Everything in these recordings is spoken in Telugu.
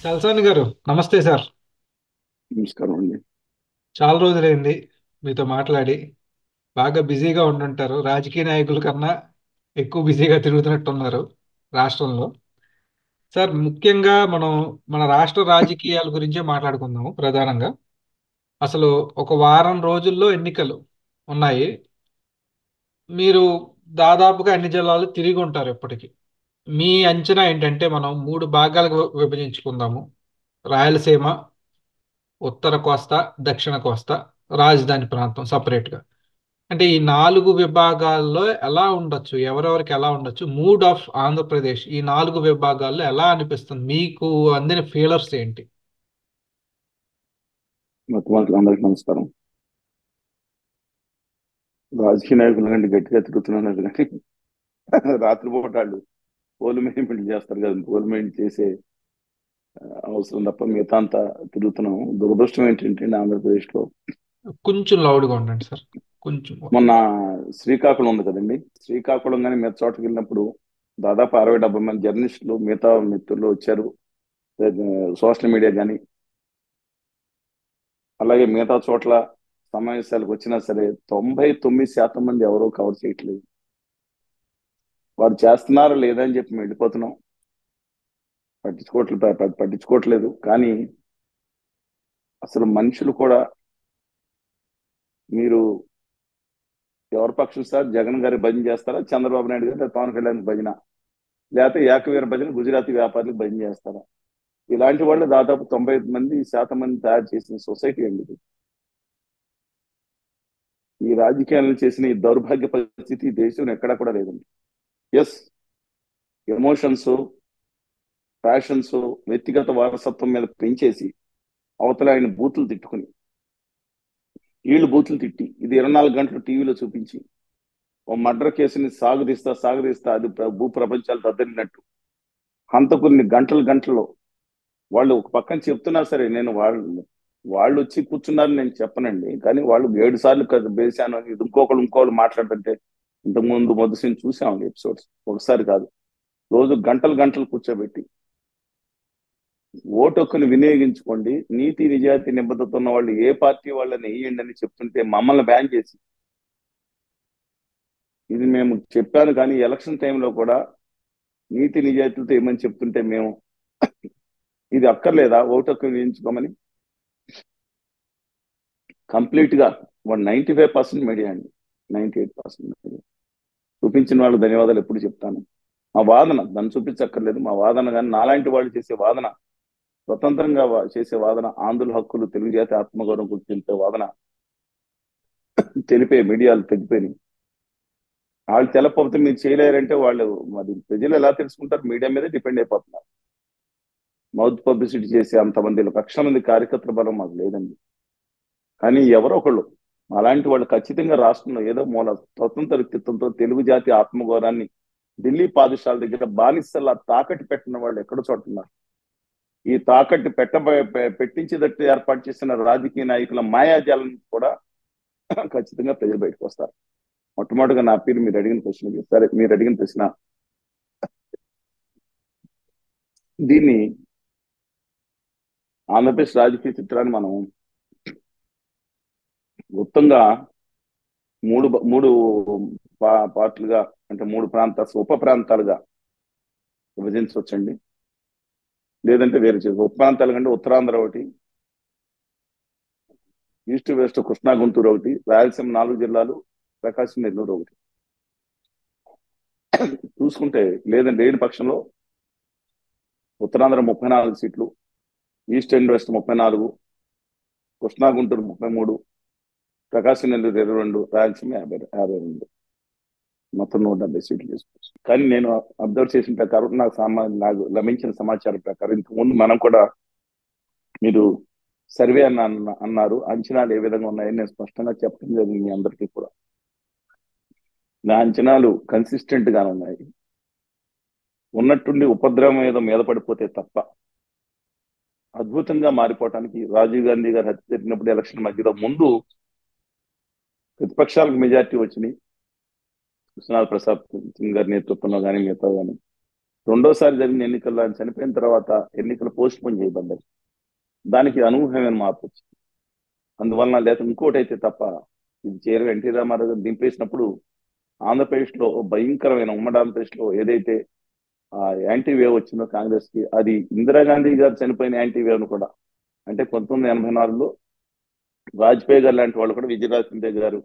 చలసాని గారు, నమస్తే సార్. నమస్కారం అండి. చాలా రోజులైంది మీతో మాట్లాడి. బాగా బిజీగా ఉండుంటారు. రాజకీయ నాయకుల కన్నా ఎక్కువ బిజీగా తిరుగుతున్నట్టున్నారు రాష్ట్రంలో. సార్, ముఖ్యంగా మనం మన రాష్ట్ర రాజకీయాల గురించే మాట్లాడుకుందాము ప్రధానంగా. అసలు ఒక వారం రోజుల్లో ఎన్నికలు ఉన్నాయి. మీరు దాదాపుగా అన్ని జిల్లాలు తిరిగి ఉంటారు ఇప్పటికి. మీ అంచనా ఏంటంటే మనం మూడు భాగాలుగా విభజించుకుందాము. రాయలసీమ, ఉత్తర కోస్తా, దక్షిణ కోస్తా, రాజధాని ప్రాంతం సపరేట్గా. అంటే ఈ నాలుగు విభాగాల్లో ఎలా ఉండొచ్చు, ఎవరెవరికి ఎలా ఉండొచ్చు, మూడ్ ఆఫ్ ఆంధ్రప్రదేశ్ ఈ నాలుగు విభాగాల్లో ఎలా అనిపిస్తుంది మీకు? అందిన ఫీలర్స్ ఏంటి? మొత్తం అందరికి నమస్కారం. రాజకీయ నాయకులు కంటే గట్టిగా తిరుగుతున్నారు కానీ రాత్రిపూట వాళ్ళు పోల్ మేనేజ్మెంట్ చేస్తారు కదా, పోల్ మేనేజ్ చేసే అవసరం తప్ప మిగతా అంతా తిరుగుతున్నాం. దురదృష్టం ఏంటంటే ఆంధ్రప్రదేశ్ లో కొంచెం లౌడ్గా ఉండండి సార్. కొంచెం. మొన్న శ్రీకాకుళం ఉంది కదండి. శ్రీకాకుళం కానీ మిగతా చోటకి వెళ్ళినప్పుడు దాదాపు 60-70 మంది జర్నలిస్టులు మిగతా మిత్రులు వచ్చారు. సోషల్ మీడియా కానీ అలాగే మిగతా చోట్ల సమావేశాలకు వచ్చినా సరే 99% మంది ఎవరో కవర్ చేయట్లేదు. వారు చేస్తున్నారా లేదా అని చెప్పి మేము వెళ్ళిపోతున్నాం. పట్టించుకోవట్లేదు. కానీ అసలు మనుషులు కూడా మీరు ఎవరి పక్షం సార్, జగన్ గారి భజన చేస్తారా, చంద్రబాబు నాయుడు గారు లేదా పవన్ కళ్యాణ్ భజన, లేకపోతే ఏకవీర భజన గుజరాతీ వ్యాపారులకు భజన చేస్తారా? ఇలాంటి వాళ్ళు దాదాపు 90% మంది తయారు చేసిన సొసైటీ అండి ఇది. ఈ రాజకీయాలను చేసిన ఈ దౌర్భాగ్య పరిస్థితి ఈ దేశంలో ఎక్కడా కూడా లేదండి. ఎస్, ఎమోషన్స్, ప్యాషన్స్, వ్యక్తిగత వారసత్వం మీద పెంచేసి అవతల ఆయన బూతులు తిట్టుకుని వీళ్ళు బూతులు తిట్టి ఇది 24 గంటలు టీవీలో చూపించి ఓ మర్డర్ కేసుని సాగదీస్తా అది భూ ప్రపంచాలు దద్దరిల్లినట్టు హంతకుల్ని గంటల్లో వాళ్ళు ఒక పక్కన చెప్తున్నా సరే, నేను వాళ్ళు వచ్చి కూర్చున్నారని నేను చెప్పనండి, కానీ వాళ్ళు 7 సార్లు వేశాను అని ఇది ఇంకోళ్ళు మాట్లాడుతుంటే ఇంతకు ముందు మొదటి చూసామండి ఎపిసోడ్స్. ఒకసారి కాదు, రోజు గంటలు కూర్చోబెట్టి ఓటు హక్కుని వినియోగించుకోండి, నీతి నిజాయితీ నిబద్ధత ఉన్న వాళ్ళు ఏ పార్టీ వాళ్ళని వేయండి అని చెప్తుంటే మమ్మల్ని బ్యాన్ చేసి, ఇది మేము చెప్పాను కానీ ఎలక్షన్ టైంలో కూడా నీతి నిజాయితీలతో ఏమని చెప్తుంటే మేము ఇది అక్కర్లేదా ఓటు హక్కు వినియోగించుకోమని కంప్లీట్ గా 95% మీడియా అండి, 98% మీడియా చూపించిన వాళ్ళకి ధన్యవాదాలు ఎప్పుడు చెప్తాను. మా వాదన దాన్ని చూపించక్కర్లేదు, మా వాదన కానీ నాలాంటి వాళ్ళు చేసే వాదన, స్వతంత్రంగా చేసే వాదన, ఆంధ్రుల హక్కులు, తెలుగు జాతి ఆత్మగౌరవం గురించి తెలిపే వాదన తెలిపే మీడియాలు తగ్గిపోయినాయి. వాళ్ళు తెలపకపోతే మీరు చేయలేరంటే వాళ్ళు మరి ప్రజలు ఎలా తెలుసుకుంటారు? మీడియా మీదే డిపెండ్ అయిపోతున్నారు. మౌత్ పబ్లిసిటీ చేసే అంతమంది 1,00,000 మంది కార్యకర్తల బలం మాకు లేదండి. కానీ ఎవరో ఒకళ్ళు అలాంటి వాళ్ళు ఖచ్చితంగా రాష్ట్రంలో ఏదో మూల స్వతంత్ర వ్యక్తిత్వంతో తెలుగు జాతి ఆత్మగౌరవాన్ని ఢిల్లీ పాదశాల దగ్గర బానిసల్లా తాకట్టు పెట్టిన వాళ్ళు ఎక్కడో చోటున్నారు. ఈ తాకట్టు పెట్టించేటట్టు ఏర్పాటు చేసిన రాజకీయ నాయకుల మాయాజాలం కూడా ఖచ్చితంగా ప్రజలు బయటకు వస్తారు. మొట్టమొదటిగా నా పేరు మీరు అడిగిన ప్రశ్న, సరే మీరు అడిగిన ప్రశ్న, దీన్ని ఆంధ్రప్రదేశ్ రాజకీయ చిత్రాన్ని మనం మొత్తంగా మూడు మూడు పార్టులుగా, అంటే ఉప ప్రాంతాలుగా విభజించవచ్చండి. లేదంటే వేరు చేసి ఉప ప్రాంతాల కంటే ఉత్తరాంధ్ర ఒకటి, ఈస్ట్ వెస్ట్ కృష్ణా గుంటూరు ఒకటి, రాయలసీమ 4 జిల్లాలు, ప్రకాశం నెల్లూరు ఒకటి చూసుకుంటే, లేదంటే లేని పక్షంలో ఉత్తరాంధ్ర 34 సీట్లు, east and west 34, Krishna Guntur 33, Prakasam Nellore 22, Rayalaseema 52, మొత్తం 170 సీట్లు తీసుకోవచ్చు. కానీ నేను అబ్జర్వ్ చేసిన ప్రకారం, నాకు లభించిన సమాచారం ప్రకారం ఇంతకుముందు మనం కూడా, మీరు సర్వే అన్నారు, అంచనాలు ఏ విధంగా ఉన్నాయని నేను స్పష్టంగా చెప్పడం జరిగింది మీ అందరికీ కూడా. నా అంచనాలు కన్సిస్టెంట్ గా ఉన్నాయి. ఉన్నట్టుండి ఉపద్రవం మీద పడిపోతే తప్ప అద్భుతంగా మారిపోవటానికి, రాజీవ్ గాంధీ గారు హత్య జరిగినప్పుడు ఎలక్షన్ మధ్యలో ముందు ప్రతిపక్షాలకు మెజార్టీ వచ్చినాయి, కృష్ణాల ప్రసాద్ సింగ్ గారి నేతృత్వంలో కానీ మిగతా కానీ. రెండోసారి జరిగిన ఎన్నికల్లో ఆయన చనిపోయిన తర్వాత ఎన్నికలు పోస్ట్ పోన్ చేయబడ్డాయి. దానికి అనూహ్యమైన మార్పు వచ్చింది. అందువలన లేదా ఇంకోటి అయితే తప్ప ఇది చేయరు. ఎన్టీ రామారావు గారు దింపేసినప్పుడు ఆంధ్రప్రదేశ్ లో భయంకరమైన ఉమ్మడి ఆంధ్రప్రదేశ్ లో ఏదైతే ఆ యాంటీ వేవ్ వచ్చిందో కాంగ్రెస్ కి, అది ఇందిరాగాంధీ గారు చనిపోయిన యాంటీ వేవ్ ను కూడా, అంటే 1984లో వాజ్పేయి గారు లాంటి వాళ్ళు కూడా, విజయరాజ్ సింధియా గారు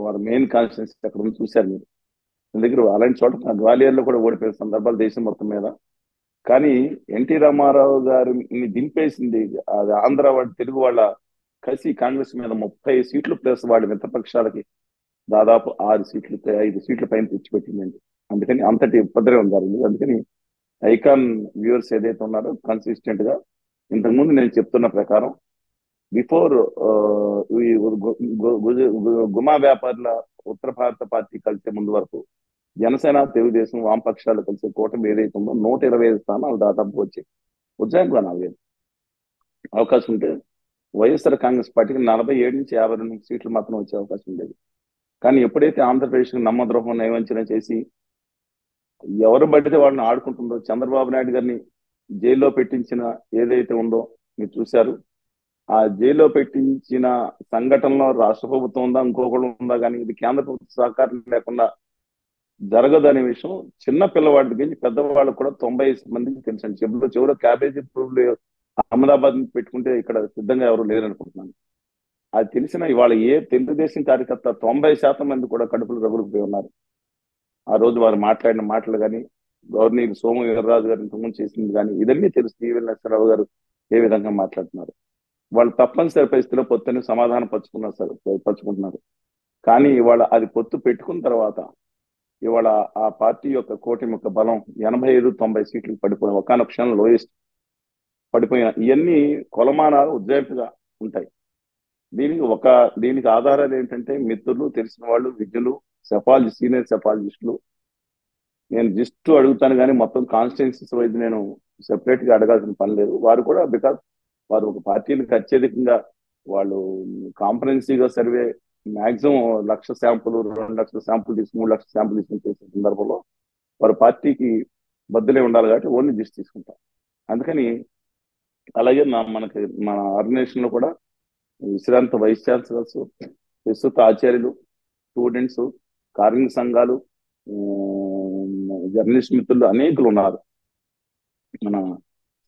వారి మెయిన్ కాన్స్టిట్యూన్సీ అక్కడ ఉంది, చూశారు మీరు. మన దగ్గర అలాంటి చోట గ్వాలియర్ లో కూడా ఓడిపోయిన సందర్భాలు దేశం మొత్తం మీద. కానీ ఎన్టీ రామారావు గారిని దింపేసింది అది ఆంధ్ర వాళ్ళ తెలుగు వాళ్ళ కలిసి కాంగ్రెస్ మీద 30 సీట్లు ప్లస్ వాళ్ళ మిత్రపక్షాలకి దాదాపు 6 సీట్లు 5 సీట్ల పైన తెచ్చిపెట్టిందండి. అందుకని అంతటి ఉపద్రవం జరిగింది. అందుకని ఐకాన్ వ్యూవర్స్ ఏదైతే ఉన్నారో కన్సిస్టెంట్ గా ఇంతకుముందు నేను చెప్తున్న ప్రకారం బిఫోర్ గుమా వ్యాపారుల ఉత్తర భారత పార్టీ కలిసే ముందు వరకు జనసేన తెలుగుదేశం వామపక్షాలు కలిసే కూటమి ఏదైతే ఉందో 125 స్థానాలు దాదాపు వచ్చి ఉజ్జాయింపుగా 4 అవకాశం ఉంటే వైఎస్ఆర్ కాంగ్రెస్ పార్టీకి 47 నుంచి 52 సీట్లు మాత్రం వచ్చే అవకాశం ఉండేది. కానీ ఎప్పుడైతే ఆంధ్రప్రదేశ్ నమ్మద్రోహం నయవంచన చేసి ఎవరు పడితే వాళ్ళని ఆడుకుంటుందో, చంద్రబాబు నాయుడు గారిని జైల్లో పెట్టించిన ఏదైతే ఉందో మీరు చూశారు. ఆ జైల్లో పెట్టించిన సంఘటనలో రాష్ట్ర ప్రభుత్వం ఉందా ఇంకొకళ్ళు ఉందా, కానీ ఇది కేంద్ర ప్రభుత్వ సహకారం లేకుండా జరగదు అనే విషయం చిన్న పిల్లవాడి దగ్గర నుంచి పెద్దవాళ్ళకు కూడా 90 మందికి తెలుసండి. చివరిలో క్యాబేజీ పురుగులు అహ్మదాబాద్ నుంచి పెట్టుకుంటే ఇక్కడ సిద్ధంగా ఎవరు లేరనుకుంటున్నాను. అది తెలిసిన ఇవాళ ఏ తెలుగుదేశం కార్యకర్త 90% మంది కూడా కడుపులు రగులుకుపోయి ఉన్నారు. ఆ రోజు వారు మాట్లాడిన మాటలు కానీ, గవర్నర్ సోము వీర్రాజు గారు ఇంతకుముందు చేసింది కానీ, ఇదన్నీ తెలుసు. టీవీ నరసింహారావు గారు ఏ విధంగా మాట్లాడుతున్నారు. వాళ్ళు తప్పనిసరి పరిస్థితిలో పొత్తుని సమాధానం పరుచుకుంటున్నారు. కానీ ఇవాళ అది పొత్తు పెట్టుకున్న తర్వాత ఇవాళ ఆ పార్టీ యొక్క కూటమి యొక్క బలం 85-90 సీట్లు పడిపోయిన ఒకనొక క్షణం లోయెస్ట్ పడిపోయిన ఇవన్నీ కొలమానాలు ఉజ్జాయింపుగా ఉంటాయి. దీనికి ఆధారాలు ఏంటంటే మిత్రులు, తెలిసిన వాళ్ళు, విద్యులు, సీనియర్ సెఫాలజిస్టులు. నేను జస్ట్ అడుగుతాను కానీ మొత్తం కాన్స్టిట్యున్సీస్ వైజ్ నేను సెపరేట్ గా అడగాల్సిన పని లేదు. వారు కూడా బికాస్ వారు ఒక పార్టీలకు అత్యధికంగా వాళ్ళు కాంప్రహెన్సివ్ గా సర్వే మాక్సిమం 1,00,000 శాంపుల్, 2,00,000 శాంపుల్ తీసుకుని 3,00,000 శాంపుల్ తీసుకుని చేసే సందర్భంలో వారు పార్టీకి బద్దులే ఉండాలి కాబట్టి ఓన్లీ దిష్టి తీసుకుంటారు. అందుకని అలాగే మనకి మన ఆర్గనైజేషన్ లో కూడా విశ్రాంత వైస్ ఛాన్సలర్స్, ప్రస్తుత ఆచార్యులు, స్టూడెంట్స్, కార్మిక సంఘాలు, జర్నలిస్ట్ మిత్రులు అనేకులు ఉన్నారు మన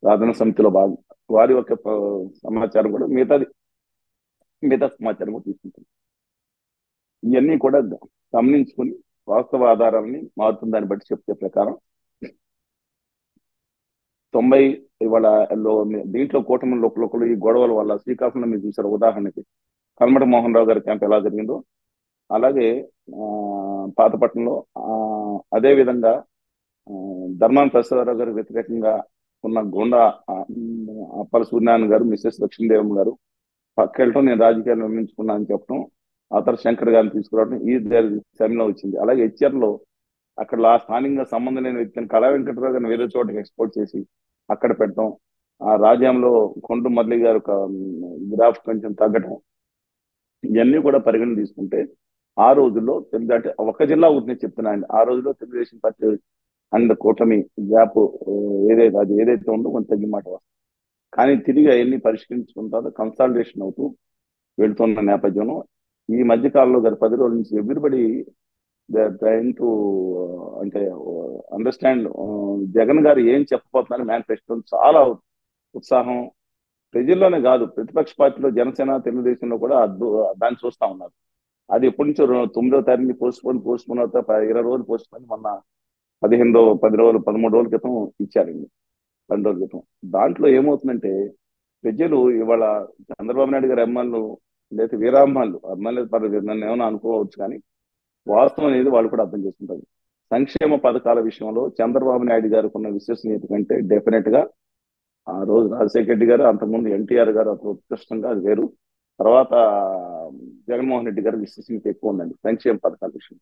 సాధన సమితిలో భాగం. వారి యొక్క సమాచారం కూడా మిగతా సమాచారం కూడా తీసుకుంటాం. ఇవన్నీ కూడా గమనించుకుని వాస్తవ ఆధారాలని మారుతున్న దాన్ని బట్టి చెప్తే ప్రకారం 90 ఇవాళ దీంట్లో కూటమి లోపల ఈ గొడవల వల్ల శ్రీకాకుళంలో మీరు చూసారు ఉదాహరణకి కల్మట మోహన్ రావు గారి క్యాంప్ ఎలా జరిగిందో, అలాగే పాతపట్నంలో అదే విధంగా ధర్మాన ప్రసాదరావు గారికి వ్యతిరేకంగా ఉన్న గోండా అప్పల సూర్యనారాయణ గారు, మిస్సెస్ లక్ష్మీదేవం గారు పక్కెళ్ళటం, నేను రాజకీయాలు నిర్మించుకున్నా అని చెప్పడం, ఆ తర్వాత శంకర్ గారిని తీసుకురావడం ఈ సమయంలో వచ్చింది. అలాగే హెచ్ఆర్లో అక్కడ స్థానికంగా సంబంధం లేని వ్యక్తిని కళా వెంకటరావు గారిని వేరే చోటకి ఎక్స్పోర్ట్ చేసి అక్కడ పెట్టడం, ఆ రాజ్యంలో కొండు మురళి గారు గ్రాఫ్ కొంచెం తగ్గటం, ఇవన్నీ కూడా పరిగణన తీసుకుంటే ఆ రోజుల్లో అంటే ఒక జిల్లా ఊరిని చెప్తున్నాయండి. ఆ రోజుల్లో తెలుగుదేశం పార్టీ అండ్ కూటమి గ్యాప్ ఏదైతే ఉందో కొంత తగ్గి మాట వస్తుంది. కానీ తిరిగి అవన్నీ పరిష్కరించుకుంటారో కన్సాలిడేషన్ అవుతూ వెళ్తున్న నేపథ్యంలో ఈ మధ్య కాలంలో గత 10 రోజుల నుంచి ఎవ్రీబడి ట్రైన్ టు అంటే అండర్స్టాండ్ జగన్ గారు ఏం చెప్పబోతున్నారని మేనిఫెస్టో చాలా ఉత్సాహం ప్రజల్లోనే కాదు, ప్రతిపక్ష పార్టీలో జనసేన తెలుగుదేశంలో కూడా దాన్ని చూస్తా ఉన్నారు. అది ఎప్పటి నుంచో 9వ తారీఖు పోస్ట్ పోన్ అవుతా 20 రోజులు పోస్ట్ పోన్ మొన్న 10 రోజులు 13 రోజుల క్రితం ఇచ్చారండి, 2 రోజుల క్రితం. దాంట్లో ఏమవుతుందంటే ప్రజలు ఇవాళ చంద్రబాబు నాయుడు గారి అమ్మాయిలు లేదా అమ్మాయిలు పర్లేదు నన్ను ఏమైనా అనుకోవచ్చు, కానీ వాస్తవం అనేది వాళ్ళు కూడా అర్థం చేసుకుంటారు. సంక్షేమ పథకాల విషయంలో చంద్రబాబు నాయుడు గారికి ఉన్న విశ్వసనీయత కంటే డెఫినెట్ గా ఆ రోజు రాజశేఖర రెడ్డి గారు, అంతకుముందు ఎన్టీఆర్ గారు అతను ఉత్కృష్టంగా, అది వేరు. తర్వాత జగన్మోహన్ రెడ్డి గారు విశ్వసనీయత ఎక్కువ ఉందండి సంక్షేమ పథకాల విషయం.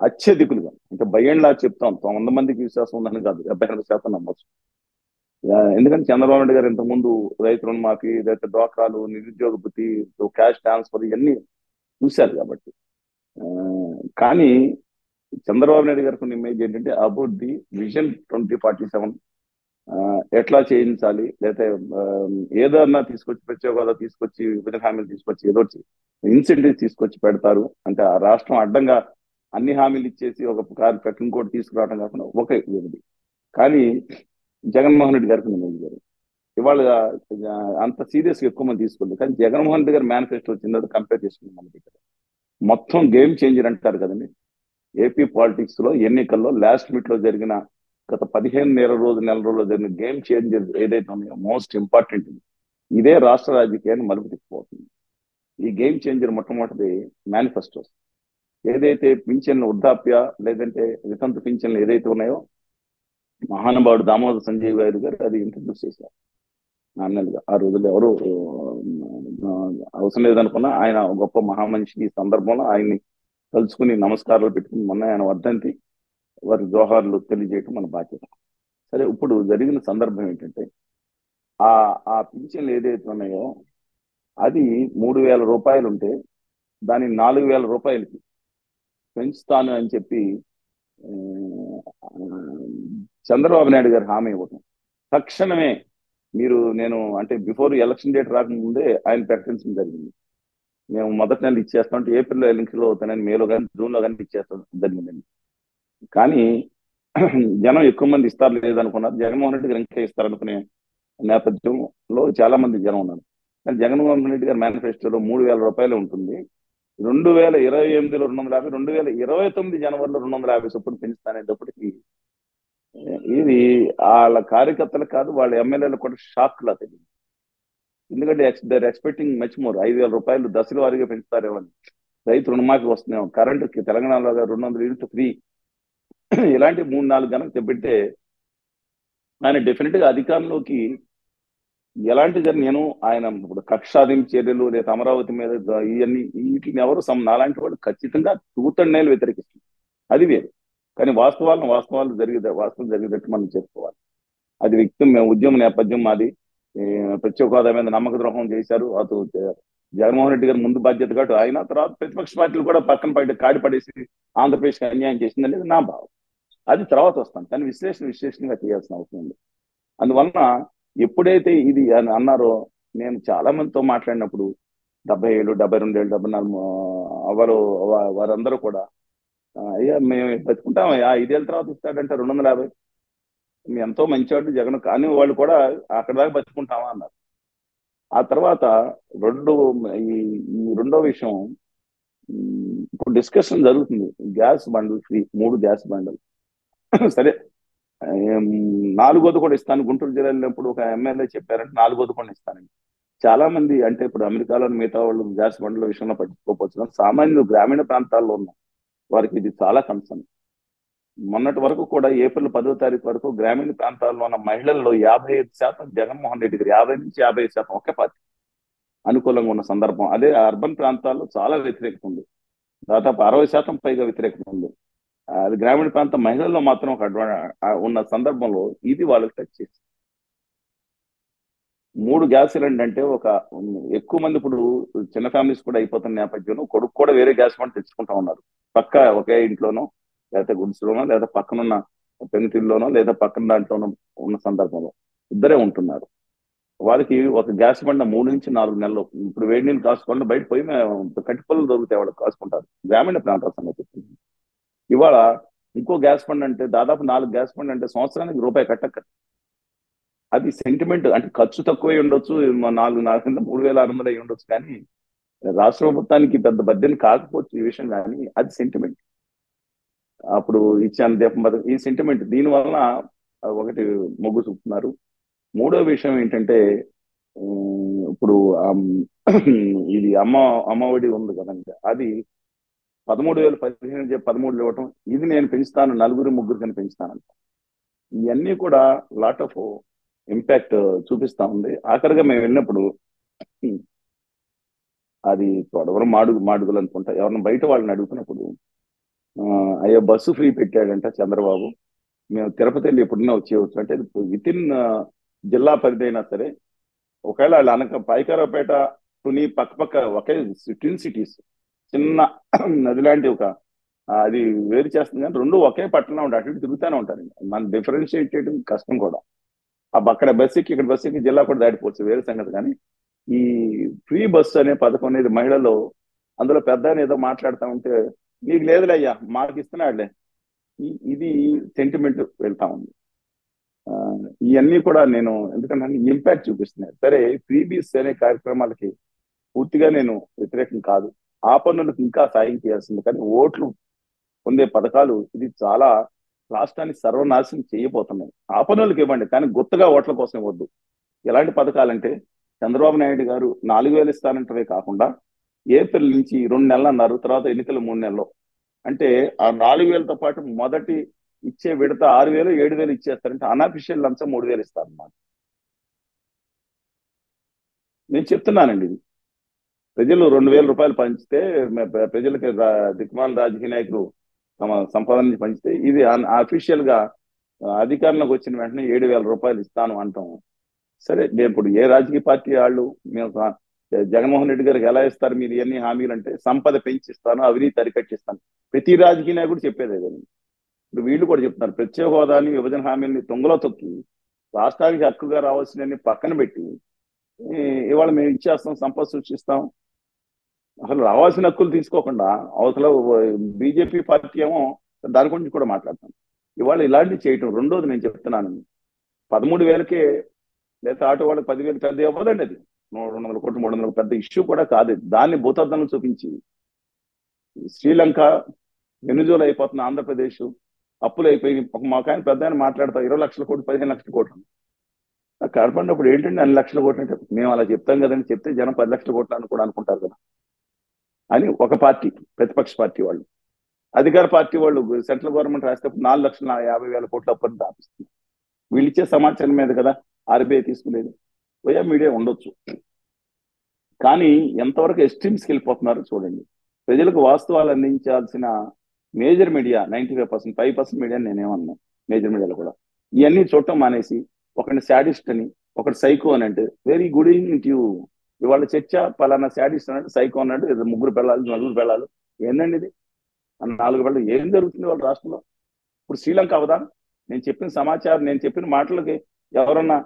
అత్యధికులుగా అంటే బయ్యంలా చెప్తాం 100 మందికి విశ్వాసం ఉందని కాదు, 72% నమ్మచ్చు. ఎందుకంటే చంద్రబాబు నాయుడు గారు ఇంతకుముందు రైతు రుణమాఫీ, రైతు డ్వాక్రాలు, నిరుద్యోగ భృతి, క్యాష్ ట్రాన్స్ఫర్ ఇవన్నీ చూశారు కాబట్టి. కానీ చంద్రబాబు నాయుడు గారికి ఉన్న ఇమేజ్ ఏంటంటే అబౌట్ ది విజన్ 2047, ఎట్లా చేయించాలి, లేకపోతే ఆ, ఏదన్నా తీసుకొచ్చి ప్రత్యేక హోదా తీసుకొచ్చి విభజన హామీలు తీసుకొచ్చి ఏదో ఇన్సెంటివ్ తీసుకొచ్చి పెడతారు అంటే ఆ రాష్ట్రం అడ్డంగా అన్ని హామీలు ఇచ్చేసి ఒక కారు ఇంకోటి తీసుకురావడం కాకుండా ఒక ఇది. కానీ జగన్మోహన్ రెడ్డి గారికి నేను గారు ఇవాళ అంత సీరియస్ గా ఎక్కువ మంది తీసుకోలేదు. కానీ జగన్మోహన్ రెడ్డి గారి మేనిఫెస్టో వచ్చిందో కంపేర్ చేసుకున్నాం మన దగ్గర మొత్తం గేమ్ చేంజర్ అంటారు కదండి. ఏపీ పాలిటిక్స్ లో ఎన్నికల్లో లాస్ట్ మినిట్ లో జరిగిన గత 15 నెల రోజుల్లో జరిగిన గేమ్ చేంజర్ ఏదైతే ఉన్నాయో మోస్ట్ ఇంపార్టెంట్ ఇదే రాష్ట్ర రాజకీయాన్ని మలుపు తిప్పిపోతుంది. ఈ గేమ్ చేంజర్ మొట్టమొదటిది మేనిఫెస్టోస్. ఏదైతే పింఛన్లు వృద్ధాప్య లేదంటే వితంతు పింఛన్లు ఏదైతే ఉన్నాయో మహానుభావుడు దామోదర్ సంజయ్ గారు అది ఇంట్రడ్యూస్ చేశారు నాన్నలుగా. ఆ రోజుల్లో ఎవరు అవసరం లేదనుకున్నా ఆయన గొప్ప మహామనిషి. ఈ సందర్భంలో ఆయన్ని తలుచుకుని నమస్కారాలు పెట్టుకుని మొన్న ఆయన వర్ధంతి వారి జోహార్లు తెలియజేయటం మన బాధ్యత. సరే, ఇప్పుడు జరిగిన సందర్భం ఏంటంటే ఆ ఆ పింఛన్లు ఏదైతే ఉన్నాయో అది 3,000 రూపాయలు ఉంటే దాన్ని 4,000 రూపాయలకి పెంచుతాను అని చెప్పి ఆ, చంద్రబాబు నాయుడు గారు హామీ ఇవ్వటం తక్షణమే నేను అంటే బిఫోర్ ఎలక్షన్ డేట్ రాకముందే ఆయన ప్రకటించడం జరిగింది. మేము మొదటి నెల ఇచ్చేస్తాం అంటే ఏప్రిల్లో ఎన్నికలు అవుతానని మేలో కానీ జూన్లో కానీ ఇచ్చేస్తాం జరిగిందండి. కానీ జనం ఎక్కువ మంది ఇస్తారు లేదనుకున్నారు. జగన్మోహన్ రెడ్డి గారు ఇంకా ఇస్తారనుకునే నేపథ్యంలో చాలా మంది జనం ఉన్నారు. కానీ జగన్మోహన్ రెడ్డి గారి మేనిఫెస్టోలో 3,000 రూపాయలు ఉంటుంది. 2028లో 250, 2029 జనవరిలో 250 చొప్పున పెంచుతానేటప్పటికి ఇది వాళ్ళ కార్యకర్తలు కాదు వాళ్ళ ఎమ్మెల్యేలు కూడా షాక్ లా తెలియదు. ఎందుకంటే దర్ ఎక్స్పెక్టింగ్ మచ్ మోర్. 5,000 రూపాయలు దశల వారీగా పెంచుతారేమో అని. రైతు రుణమాఫీ వస్తున్నాం, కరెంటుకి తెలంగాణలో 200 యూనిట్ ఫ్రీ, ఇలాంటి 3-4 గణకు పెడితే ఆయన డెఫినెట్ గా అధికారంలోకి ఎలాంటి నేను ఆయన ఇప్పుడు కక్ష సాధింపు చర్యలు లేదా అమరావతి మీద ఇవన్నీ వీటిని ఎవరు నాలాంటి వాళ్ళు ఖచ్చితంగా తూతండేలు వ్యతిరేకిస్తుంది. అది వేరు. కానీ వాస్తవాలు వాస్తవం జరిగేటట్టు మనం చెప్పుకోవాలి. అది మేము ఉద్యమ నేపథ్యం మాది. ప్రత్యేక హోదా మీద నమ్మక ద్రోహం చేశారు అటు జగన్మోహన్ రెడ్డి గారు ముందు బాధ్యత కాదు ఆయన, తర్వాత ప్రతిపక్ష పార్టీలు కూడా పక్కన కాడి పడేసి ఆంధ్రప్రదేశ్కి అన్యాయం చేసింది అనేది నా భావం. అది తర్వాత వస్తాను, కానీ విశ్లేషణగా చేయాల్సిన అవసరం ఉంది. అందువలన ఎప్పుడైతే ఇది అన్నారో నేను చాలా మందితో మాట్లాడినప్పుడు 70 ఏళ్ళు, 72 ఏళ్ళు, 74 అవరు వారందరూ కూడా అయ్యా మేము బతుకుంటాం, 5 ఏళ్ళ తర్వాత ఇస్తాడంటే 250, ఎంతో మంచివాడు జగన్ కానీ వాళ్ళు కూడా అక్కడ దాకా బతుకుంటామా అన్నారు. ఆ తర్వాత రెండు ఈ ఈ రెండో విషయం, ఇప్పుడు డిస్కషన్ జరుగుతుంది gas bundle free, 3 gas bundle. సరే, నాలుగోది కూడా ఇస్తాను. గుంటూరు జిల్లాలో వెళ్ళినప్పుడు ఒక ఎమ్మెల్యే చెప్పారంటే నాలుగోది కూడా ఇస్తానండి. చాలా మంది అంటే ఇప్పుడు అమెరికాలో మిగతా వాళ్ళు గ్యాస్ బండ్ల విషయంలో పట్టించుకోవచ్చు, సామాన్యులు గ్రామీణ ప్రాంతాల్లో ఉన్న వారికి ఇది చాలా కన్సర్న్. మొన్నటి వరకు కూడా ఏప్రిల్ 10వ తారీఖు వరకు గ్రామీణ ప్రాంతాల్లో ఉన్న మహిళల్లో 55% జగన్మోహన్ రెడ్డి గారు, 50 నుంచి 55% ఒకే పార్టీ అనుకూలంగా ఉన్న సందర్భం. అదే అర్బన్ ప్రాంతాల్లో చాలా వ్యతిరేకత ఉంది, దాదాపు 60% పైగా వ్యతిరేకత ఉంది. అది గ్రామీణ ప్రాంత మహిళల్లో మాత్రం ఒక ఉన్న సందర్భంలో ఇది వాళ్ళకి టచ్ చేసి 3 గ్యాస్ సిలిండర్ అంటే ఒక ఎక్కువ మంది ఇప్పుడు చిన్న ఫ్యామిలీస్ కూడా అయిపోతున్న నేపథ్యంలో కొడుకు కూడా వేరే గ్యాస్ బండ్ తెచ్చుకుంటా ఉన్నారు. పక్క ఒకే ఇంట్లోనో లేదా గుడిసెలోనో లేదా పక్కనున్న పెంకుటిల్లోనో లేదా పక్కన దాంట్లోనో ఉన్న సందర్భంలో ఇద్దరే ఉంటున్నారు. వాళ్ళకి ఒక గ్యాస్ బండ 3 నుంచి 4 నెలలు ఇప్పుడు వేడి నీళ్ళు కాసుకోవాలని బయట పోయి కట్టిపల్లు దొరుకుతాయి వాళ్ళకి కాసుకుంటారు. గ్రామీణ ప్రాంతాల సంగతి ఇవాళ ఇంకో గ్యాస్ బండ్ అంటే దాదాపు 4 గ్యాస్ బండ్ అంటే సంవత్సరానికి రూపాయి కట్టక్క. అది సెంటిమెంట్ అంటే ఖర్చు తక్కువై ఉండొచ్చు, 3,600 అయి ఉండొచ్చు, కానీ రాష్ట్ర ప్రభుత్వానికి పెద్ద బడ్జెట్ కాకపోవచ్చు ఈ విషయం, కానీ అది సెంటిమెంట్. అప్పుడు ఇచ్చాను దీపం ఈ సెంటిమెంట్ దీని వలన ఒకటి మొగ్గు చూపుతున్నారు. మూడో విషయం ఏంటంటే ఇప్పుడు ఇది అమ్మఒడి ఉంది కదండి, అది 13,000 13 ఇవ్వటం, ఇది నేను పెంచుతాను 4-3 కని పెంచుతానంట. ఇవన్నీ కూడా లాట్ ఆఫ్ ఇంపాక్ట్ చూపిస్తా ఉంది. ఆఖరిగా మేము వెళ్ళినప్పుడు అది ఎవరు మాడుగులు అనుకుంటా, ఎవరిని బయట వాళ్ళని అడుగుతున్నప్పుడు అయ్యో బస్సు ఫ్రీ పెట్టాడంట చంద్రబాబు, మేము తిరుపతి వెళ్ళి ఎప్పుడైనా వచ్చేయవచ్చు అంటే విత్ ఇన్ జిల్లా పరిధి అయినా సరే, ఒకవేళ వాళ్ళు పాయకారావుపేట తుని పక్క ఒకే ట్విన్ సిటీస్, చిన్న నది లాంటి ఒక అది వేరు చేస్తుంది, కానీ రెండు ఒకే పట్టణంలో ఉంటాయి, అటు ఇటు తిరుగుతూనే ఉంటారు. మనం డిఫరెన్షియేట్ చేయడం కష్టం కూడా. అక్కడ బస్సు ఎక్కి ఇక్కడ బస్సు ఎక్కి జిల్లా కూడా దాటిపోవచ్చు, వేరే సంగతి. కానీ ఈ ఫ్రీ బస్సు అనే పథకం అనేది మహిళలు, అందులో పెద్ద ఆయన ఏదో మాట్లాడుతూ ఉంటే, నీకు లేదులే అయ్యా మాకు ఇస్తున్నాడులే, ఇది సెంటిమెంట్ వెళ్తా ఉంది. ఆ, ఇవన్నీ కూడా నేను ఎందుకంటే ఇంపాక్ట్ చూపిస్తున్నాయి. సరే, ఫ్రీబీస్ అనే కార్యక్రమాలకి పూర్తిగా నేను వ్యతిరేకం కాదు. ఆ పనులకు ఇంకా సాయం చేయాల్సింది. కానీ ఓట్లు పొందే పథకాలు ఇది చాలా రాష్ట్రాన్ని సర్వనాశనం చేయబోతున్నాయి. ఆ పనులకు ఇవ్వండి, కానీ గుత్తగా ఓట్ల కోసం ఇవ్వద్దు. ఎలాంటి పథకాలంటే, చంద్రబాబు నాయుడు గారు 4,000 ఇస్తానంటవే కాకుండా ఏప్రిల్ నుంచి 2 నెలలు అన్నారు, తర్వాత ఎన్నికలు 3 నెలలు. అంటే ఆ 4,000తో పాటు మొదటి ఇచ్చే విడత 6,000 7,000 ఇచ్చేస్తారంటే అన్అఫిషియల్ లంచం 3,000 ఇస్తారన్నమాట. నేను చెప్తున్నానండి ఇది. ప్రజలు 2,000 రూపాయలు పంచితే, ప్రజలకి దిక్మాల రాజకీయ నాయకులు తమ సంపాదన నుంచి పంచితే, ఇది అఫీషియల్ గా అధికారంలోకి వచ్చిన వెంటనే 7,000 రూపాయలు ఇస్తాను అంటాం. సరే, నేను ఇప్పుడు ఏ రాజకీయ పార్టీ వాళ్ళు మేము జగన్మోహన్ రెడ్డి గారికి ఎలా ఇస్తారు మీరు ఇవన్నీ హామీలు అంటే, సంపద పెంచిస్తాను, అవినీతి అరికట్టిస్తాను. ప్రతి రాజకీయ నాయకుడు చెప్పేదే కదా. ఇప్పుడు వీళ్ళు కూడా చెప్తున్నారు, ప్రత్యేక హోదాని, విభజన హామీలని తొంగలో తొక్కి రాష్ట్రానికి హక్కుగా రావాల్సినవన్నీ పక్కన పెట్టి ఇవాళ మేము ఇచ్చేస్తాం, సంపద సృష్టిస్తాం. అసలు రావాల్సిన హక్కులు తీసుకోకుండా అవతల బీజేపీ పార్టీ ఏమో దాని గురించి కూడా మాట్లాడతాం. ఇవాళ ఇలాంటివి చేయటం. రెండోది నేను చెప్తున్నాను, 13,000కే లేదా ఆటో వాళ్ళకి 10,000 పెద్ద ఇవ్వదండి. అది 200 కోట్లు 300 పెద్ద ఇష్యూ కూడా కాదు. దాన్ని భూతద్దంలో చూపించి శ్రీలంక, వెనుజులా అయిపోతున్న ఆంధ్రప్రదేశ్ అప్పులు అయిపోయి, మాకు ఆయన పెద్ద ఆయన మాట్లాడతా 20 లక్షల కోట్లు 15 లక్షల కోట్లు కడపడినప్పుడు ఏంటంటే 2 లక్షల కోట్లు అంటే, మేము అలా చెప్తాం కదండి, చెప్తే జనం 10 లక్షల కోట్లు అని కూడా అనుకుంటారు కదా అని ఒక పార్టీ, ప్రతిపక్ష పార్టీ వాళ్ళు. అధికార పార్టీ వాళ్ళు సెంట్రల్ గవర్నమెంట్ రాసేటప్పుడు 4,50,000 కోట్లు అప్పని దాపిస్తుంది. వీళ్ళు ఇచ్చే సమాచారం మీద కదా ఆర్బీఐ తీసుకునేది. పోయా మీడియా ఉండొచ్చు, కానీ ఎంతవరకు ఎస్ట్రీమ్స్కి వెళ్ళిపోతున్నారో చూడండి. ప్రజలకు వాస్తవాలు అందించాల్సిన మేజర్ మీడియా 95%, 5% మీడియా నేనేమన్నా, మేజర్ మీడియాలో కూడా ఇవన్నీ చూడటం మానేసి ఒకటి శాడిస్ట్ అని, ఒకటి సైకో అని అంటే, very good evening to you. ఇవాళ చర్చ పలానా శాడిస్ట్ అన్నట్టు, సైకో అన్నట్టు, 3 పిల్లలు 4 పిల్లలు, ఏందండి ఇది? 4 పిల్లలు ఏం జరుగుతుంది వాళ్ళ రాష్ట్రంలో? ఇప్పుడు శ్రీలంక అవదా? నేను చెప్పిన సమాచారం, నేను చెప్పిన మాటలకి ఎవరన్నా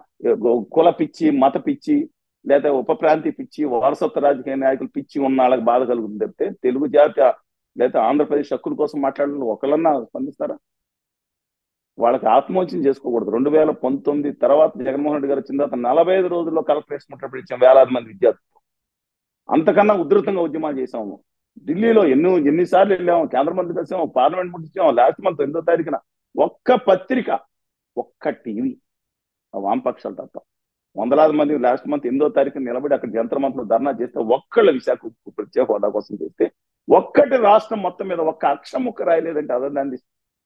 కుల పిచ్చి, మత పిచ్చి, లేదా ఉప ప్రాంతీయ పిచ్చి, వారసత్వ రాజకీయ నాయకులు పిచ్చి ఉన్న వాళ్ళకి బాధ కలుగుతుంది తప్పితే, తెలుగు జాతి లేదా ఆంధ్రప్రదేశ్ హక్కుల కోసం మాట్లాడాలని ఒకళ్ళన్నా స్పందిస్తారా? వాళ్ళకి ఆత్మహత్యం చేసుకోకూడదు. 2019 తర్వాత జగన్మోహన్ రెడ్డి గారు వచ్చిన తర్వాత 45 రోజుల్లో కలెక్టరేట్ ముట్టడి ఇచ్చాం వేలాది మంది విద్యార్థులు. అంతకన్నా ఉధృతంగా ఉద్యమాలు చేశాము. ఢిల్లీలో ఎన్నిసార్లు వెళ్ళాము, కేంద్ర మంత్రి కలిసాము, పార్లమెంట్ ముట్టించాము. లాస్ట్ మంత్ 8వ తారీఖున ఒక్క పత్రిక, ఒక్క టీవీ, వామపక్షాలు తప్ప, వందలాది మంది లాస్ట్ మంత్ 8వ తారీఖున నిలబడి అక్కడ జంతర్ మంత్రులు ధర్నా చేస్తే, ఒక్కళ్ళ విశాఖ ప్రత్యేక హోదా కోసం చేస్తే, ఒక్కటి రాష్ట్రం మొత్తం మీద ఒక్క అక్షరం ముక్క రాయలేదంటే, అదర్ దాన్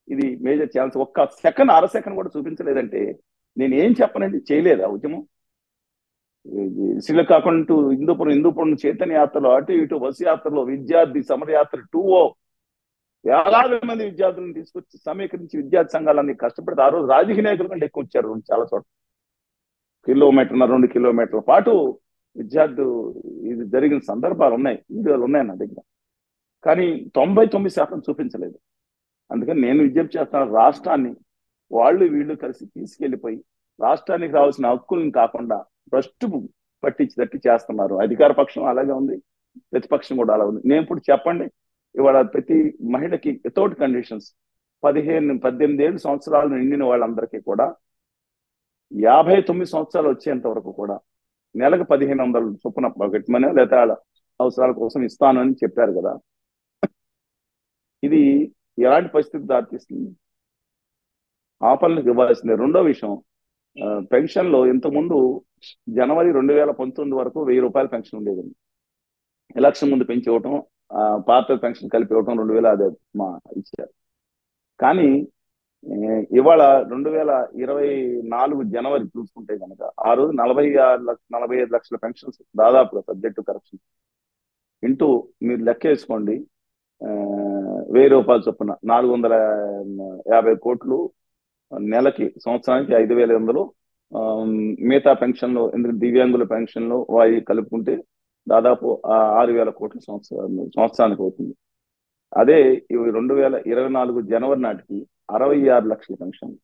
ఇది మేజర్ ఛాన్స్. ఒక్క సెకండ్, అర సెకండ్ కూడా చూపించలేదంటే నేను ఏం చెప్పనండి. చేయలేదా ఉద్యమం? శ్రీకాకుళం టు హిందూపురం చైతన్య యాత్రలో, అటు ఇటు బస్సు యాత్రలో, విద్యార్థి సమరయాత్ర 2O, వేలాది మంది విద్యార్థులను తీసుకొచ్చి సమీకరించి విద్యార్థి సంఘాలన్నీ కష్టపడితే, ఆ రోజు రాజకీయ నాయకుల కంటే ఎక్కువ వచ్చారు. చాలా చోట్ల 2 కిలోమీటర్ల పాటు విద్యార్థులు ఇది జరిగిన సందర్భాలు ఉన్నాయి, వీడియోలు ఉన్నాయి నా దగ్గర. కానీ 99% చూపించలేదు. అందుకని నేను విజ్ఞప్తి చేస్తాను, రాష్ట్రాన్ని వాళ్ళు వీళ్ళు కలిసి తీసుకెళ్లిపోయి రాష్ట్రానికి రావాల్సిన హక్కులను కాకుండా భ్రష్టు పట్టించేటట్టు చేస్తున్నారు. అధికార పక్షం అలాగే ఉంది, ప్రతిపక్షం కూడా అలా ఉంది. నేను ఇప్పుడు చెప్పండి, ఇవాళ ప్రతి మహిళకి వితౌట్ కండిషన్స్ 18 సంవత్సరాలు నిండిన వాళ్ళందరికీ కూడా 59 సంవత్సరాలు వచ్చేంత వరకు కూడా నెలకు 1,500 చొప్పున పెట్టమని, లేదా వాళ్ళ అవసరాల కోసం ఇస్తాను అని చెప్పారు కదా. ఇది ఎలాంటి పరిస్థితి దారితీస్తుంది? ఆ పనులకు ఇవ్వాల్సిందే. రెండో విషయం, పెన్షన్లో ఇంతకుముందు జనవరి 2019 వరకు 1,000 రూపాయల పెన్షన్ ఉండేదండి. ఎలక్షన్ ముందు పెంచి ఇవ్వటం, పాత పెన్షన్ కలిపి ఇవ్వటం 2,000 అదే ఇచ్చారు. కానీ ఇవాళ 2024 జనవరి చూసుకుంటే కనుక, ఆ రోజు 45 లక్షల పెన్షన్స్ దాదాపుగా సబ్జెక్టు కరప్షన్ ఇంటూ మీరు లెక్క వేసుకోండి, 1,000 రూపాయల చొప్పున 450 కోట్లు నెలకి, సంవత్సరానికి 5,500. మిగతా పెన్షన్లు, ఎందుకంటే దివ్యాంగుల పెన్షన్లు వాయి కలుపుకుంటే దాదాపు 6,000 కోట్లు సంవత్సరానికి అవుతుంది. అదే 2024 జనవరి నాటికి 66 లక్షల పెన్షన్.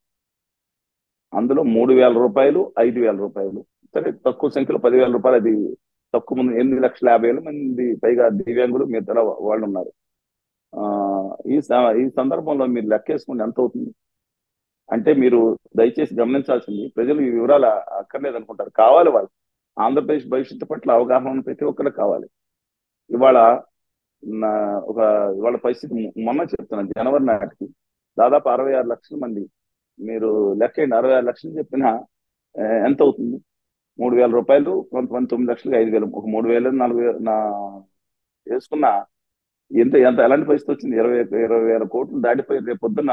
అందులో 3,000 రూపాయలు, 5,000 రూపాయలు, సరే తక్కువ సంఖ్యలో 10,000 రూపాయలు. అది తక్కువ మంది 8,50,000 మంది పైగా దివ్యాంగులు మిగతా వాళ్ళు ఉన్నారు. ఆ ఈ సందర్భంలో మీరు లెక్కేసుకుంటే ఎంత అవుతుంది అంటే, మీరు దయచేసి గమనించాల్సింది, ప్రజలు ఈ వివరాలు అక్కర్లేదు అనుకుంటారు. కావాలి వాళ్ళు. ఆంధ్రప్రదేశ్ భవిష్యత్తు పట్ల అవగాహన ఉన్న ప్రతి ఒక్కరికి కావాలి. ఇవాళ నా ఒక ఇవాళ పరిస్థితి మొన్న చెప్తున్నాను, జనవరి నాటికి దాదాపు 66 లక్షల మంది. మీరు లెక్కండి, 66 లక్షలు చెప్పిన ఎంత అవుతుంది? 3,000 రూపాయలు, కొంతమంది 9 లక్షలు, 5,000, ఒక 3,000, 4,000 వేసుకున్న ఎంత ఎంత ఎలాంటి పరిస్థితి వచ్చింది? 20,000 కోట్లు దాటిపోయి రేపు పొద్దున్న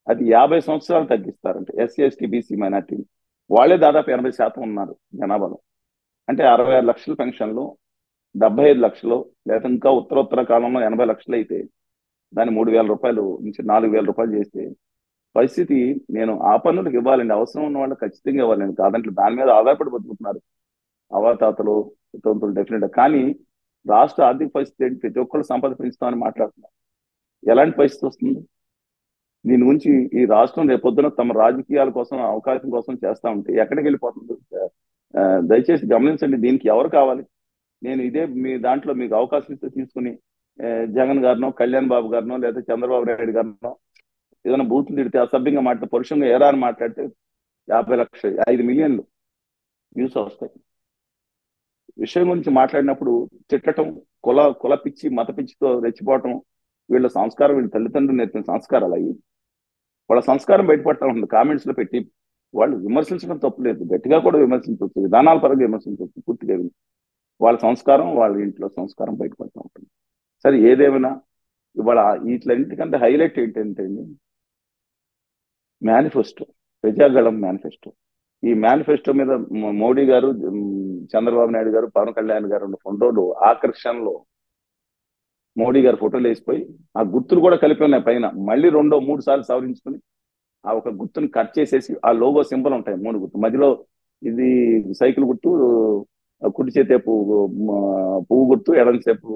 అది 50 సంవత్సరాలు తగ్గిస్తారంటే ఎస్సీ, ఎస్టీ, బీసీ, మైనార్టీ వాళ్ళే దాదాపు 80% ఉన్నారు జనాభాలో. అంటే 66 లక్షల పెన్షన్లు 75 లక్షలు, లేదా ఇంకా ఉత్తరోత్తర కాలంలో 80 లక్షలు అయితే దాన్ని 3,000 రూపాయలు నుంచి 4,000 రూపాయలు చేస్తే పరిస్థితి, నేను ఆ పన్నులకు ఇవ్వాలండి, అవసరం ఉన్న వాళ్ళు ఖచ్చితంగా ఇవ్వాలండి, కాదంటే దాని మీద ఆధారపడి బతుకుతున్నారు అవాతాతలు, వితంతులు, డెఫినెట్. కానీ రాష్ట్ర ఆర్థిక పరిస్థితి ఏంటి? ప్రతి ఒక్కరు సంపద పెంచుతామని మాట్లాడుతున్నారు. ఎలాంటి పరిస్థితి వస్తుంది? దీని గురించి ఈ రాష్ట్రం రేపొద్దున తమ రాజకీయాల కోసం, అవకాశం కోసం చేస్తా ఉంటే ఎక్కడికి వెళ్ళిపోతుంది? ఆ, దయచేసి గమనించండి, దీనికి ఎవరు కావాలి? నేను ఇదే మీ దాంట్లో మీకు అవకాశం ఇస్తే తీసుకుని ఆ, జగన్ గారినో, కళ్యాణ్ బాబు గారినో, లేదా చంద్రబాబు నాయుడు గారినో ఏదైనా బూతులు తిడితే, అసభ్యంగా మాట్లాడితే, పరుషంగా ఏరా అని మాట్లాడితే 50 లక్షలు, 5 మిలియన్లు వ్యూస్ వస్తాయి. విషయం గురించి మాట్లాడినప్పుడు తిట్టడం, కుల పిచ్చి, మత పిచ్చితో రెచ్చిపోవటం, వీళ్ళ సంస్కారం, వీళ్ళ తల్లిదండ్రులు నేర్పిన సంస్కారాలు అయ్యి వాళ్ళ సంస్కారం బయటపడతా ఉంటుంది. కామెంట్స్ లో పెట్టి వాళ్ళు విమర్శించడం తప్పులేదు, గట్టిగా కూడా విమర్శించవచ్చు, విధానాల పరంగా విమర్శించవచ్చు, పూర్తిగా వాళ్ళ సంస్కారం, వాళ్ళ ఇంట్లో సంస్కారం బయటపడతా ఉంటుంది. సరే, ఏదేమైనా ఇవాళ వీటిలన్నిటికంటే హైలైట్ ఏంటంటే మేనిఫెస్టో, ప్రజాగళం మేనిఫెస్టో. ఈ మేనిఫెస్టో మీద మోడీ గారు, చంద్రబాబు నాయుడు గారు, పవన్ కళ్యాణ్ గారు ఉన్న ఫోటోలు ఆకర్షణలో మోడీ గారు ఫోటోలు వేసిపోయి ఆ గుర్తులు కూడా కలిపి ఉన్నాయి పైన. మళ్ళీ 2, 3 సార్లు సవరించుకుని ఆ ఒక గుర్తుని కట్ చేసేసి ఆ లోగో సింబల్ ఉంటాయి 3 గుర్తు మధ్యలో, ఇది సైకిల్ గుర్తు, కుడి చేతేపు పువ్వు గుర్తు, ఎడం సేపు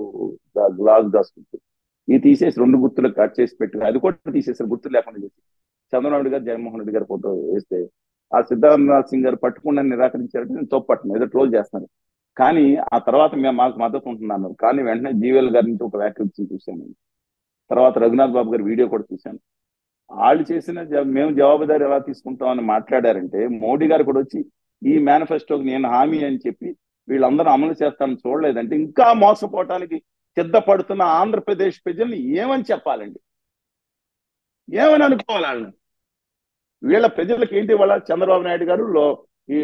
గ్లాస్ గుర్తు. ఇది తీసేసి 2 గుర్తులు కట్ చేసి పెట్టి అది కూడా తీసేసారు, గుర్తులు లేకుండా చేసి. చంద్రబాబు నాయుడు గారు, జగన్మోహన్ రెడ్డి గారి ఫోటో వేస్తే ఆ సిద్ధార్థనాథ్ సింగ్ గారు పట్టుకుండా నిరాకరించారంటే నేను తోపట్టను, ఏదో ట్రోల్ చేస్తాను. కానీ ఆ తర్వాత మేము మాకు మద్దతు ఉంటున్నాను. కానీ వెంటనే జీవీఎల్ గారి నుంచి ఒక వ్యాఖ్య చూశాను. తర్వాత రఘునాథ్ బాబు గారి వీడియో కూడా చూశాను. వాళ్ళు చేసిన మేము జవాబుదారి ఎలా తీసుకుంటామని మాట్లాడారంటే, మోడీ గారు కూడా వచ్చి ఈ మేనిఫెస్టోకి నేను హామీ అని చెప్పి వీళ్ళందరూ అమలు చేస్తానని చూడలేదంటే ఇంకా మోసపోవటానికి సిద్ధపడుతున్న ఆంధ్రప్రదేశ్ ప్రజల్ని ఏమని చెప్పాలండి? ఏమని అనుకోవాలి వాళ్ళని? వీళ్ళ ప్రజలకు ఏంటి? వాళ్ళ చంద్రబాబు నాయుడు గారు, ఈ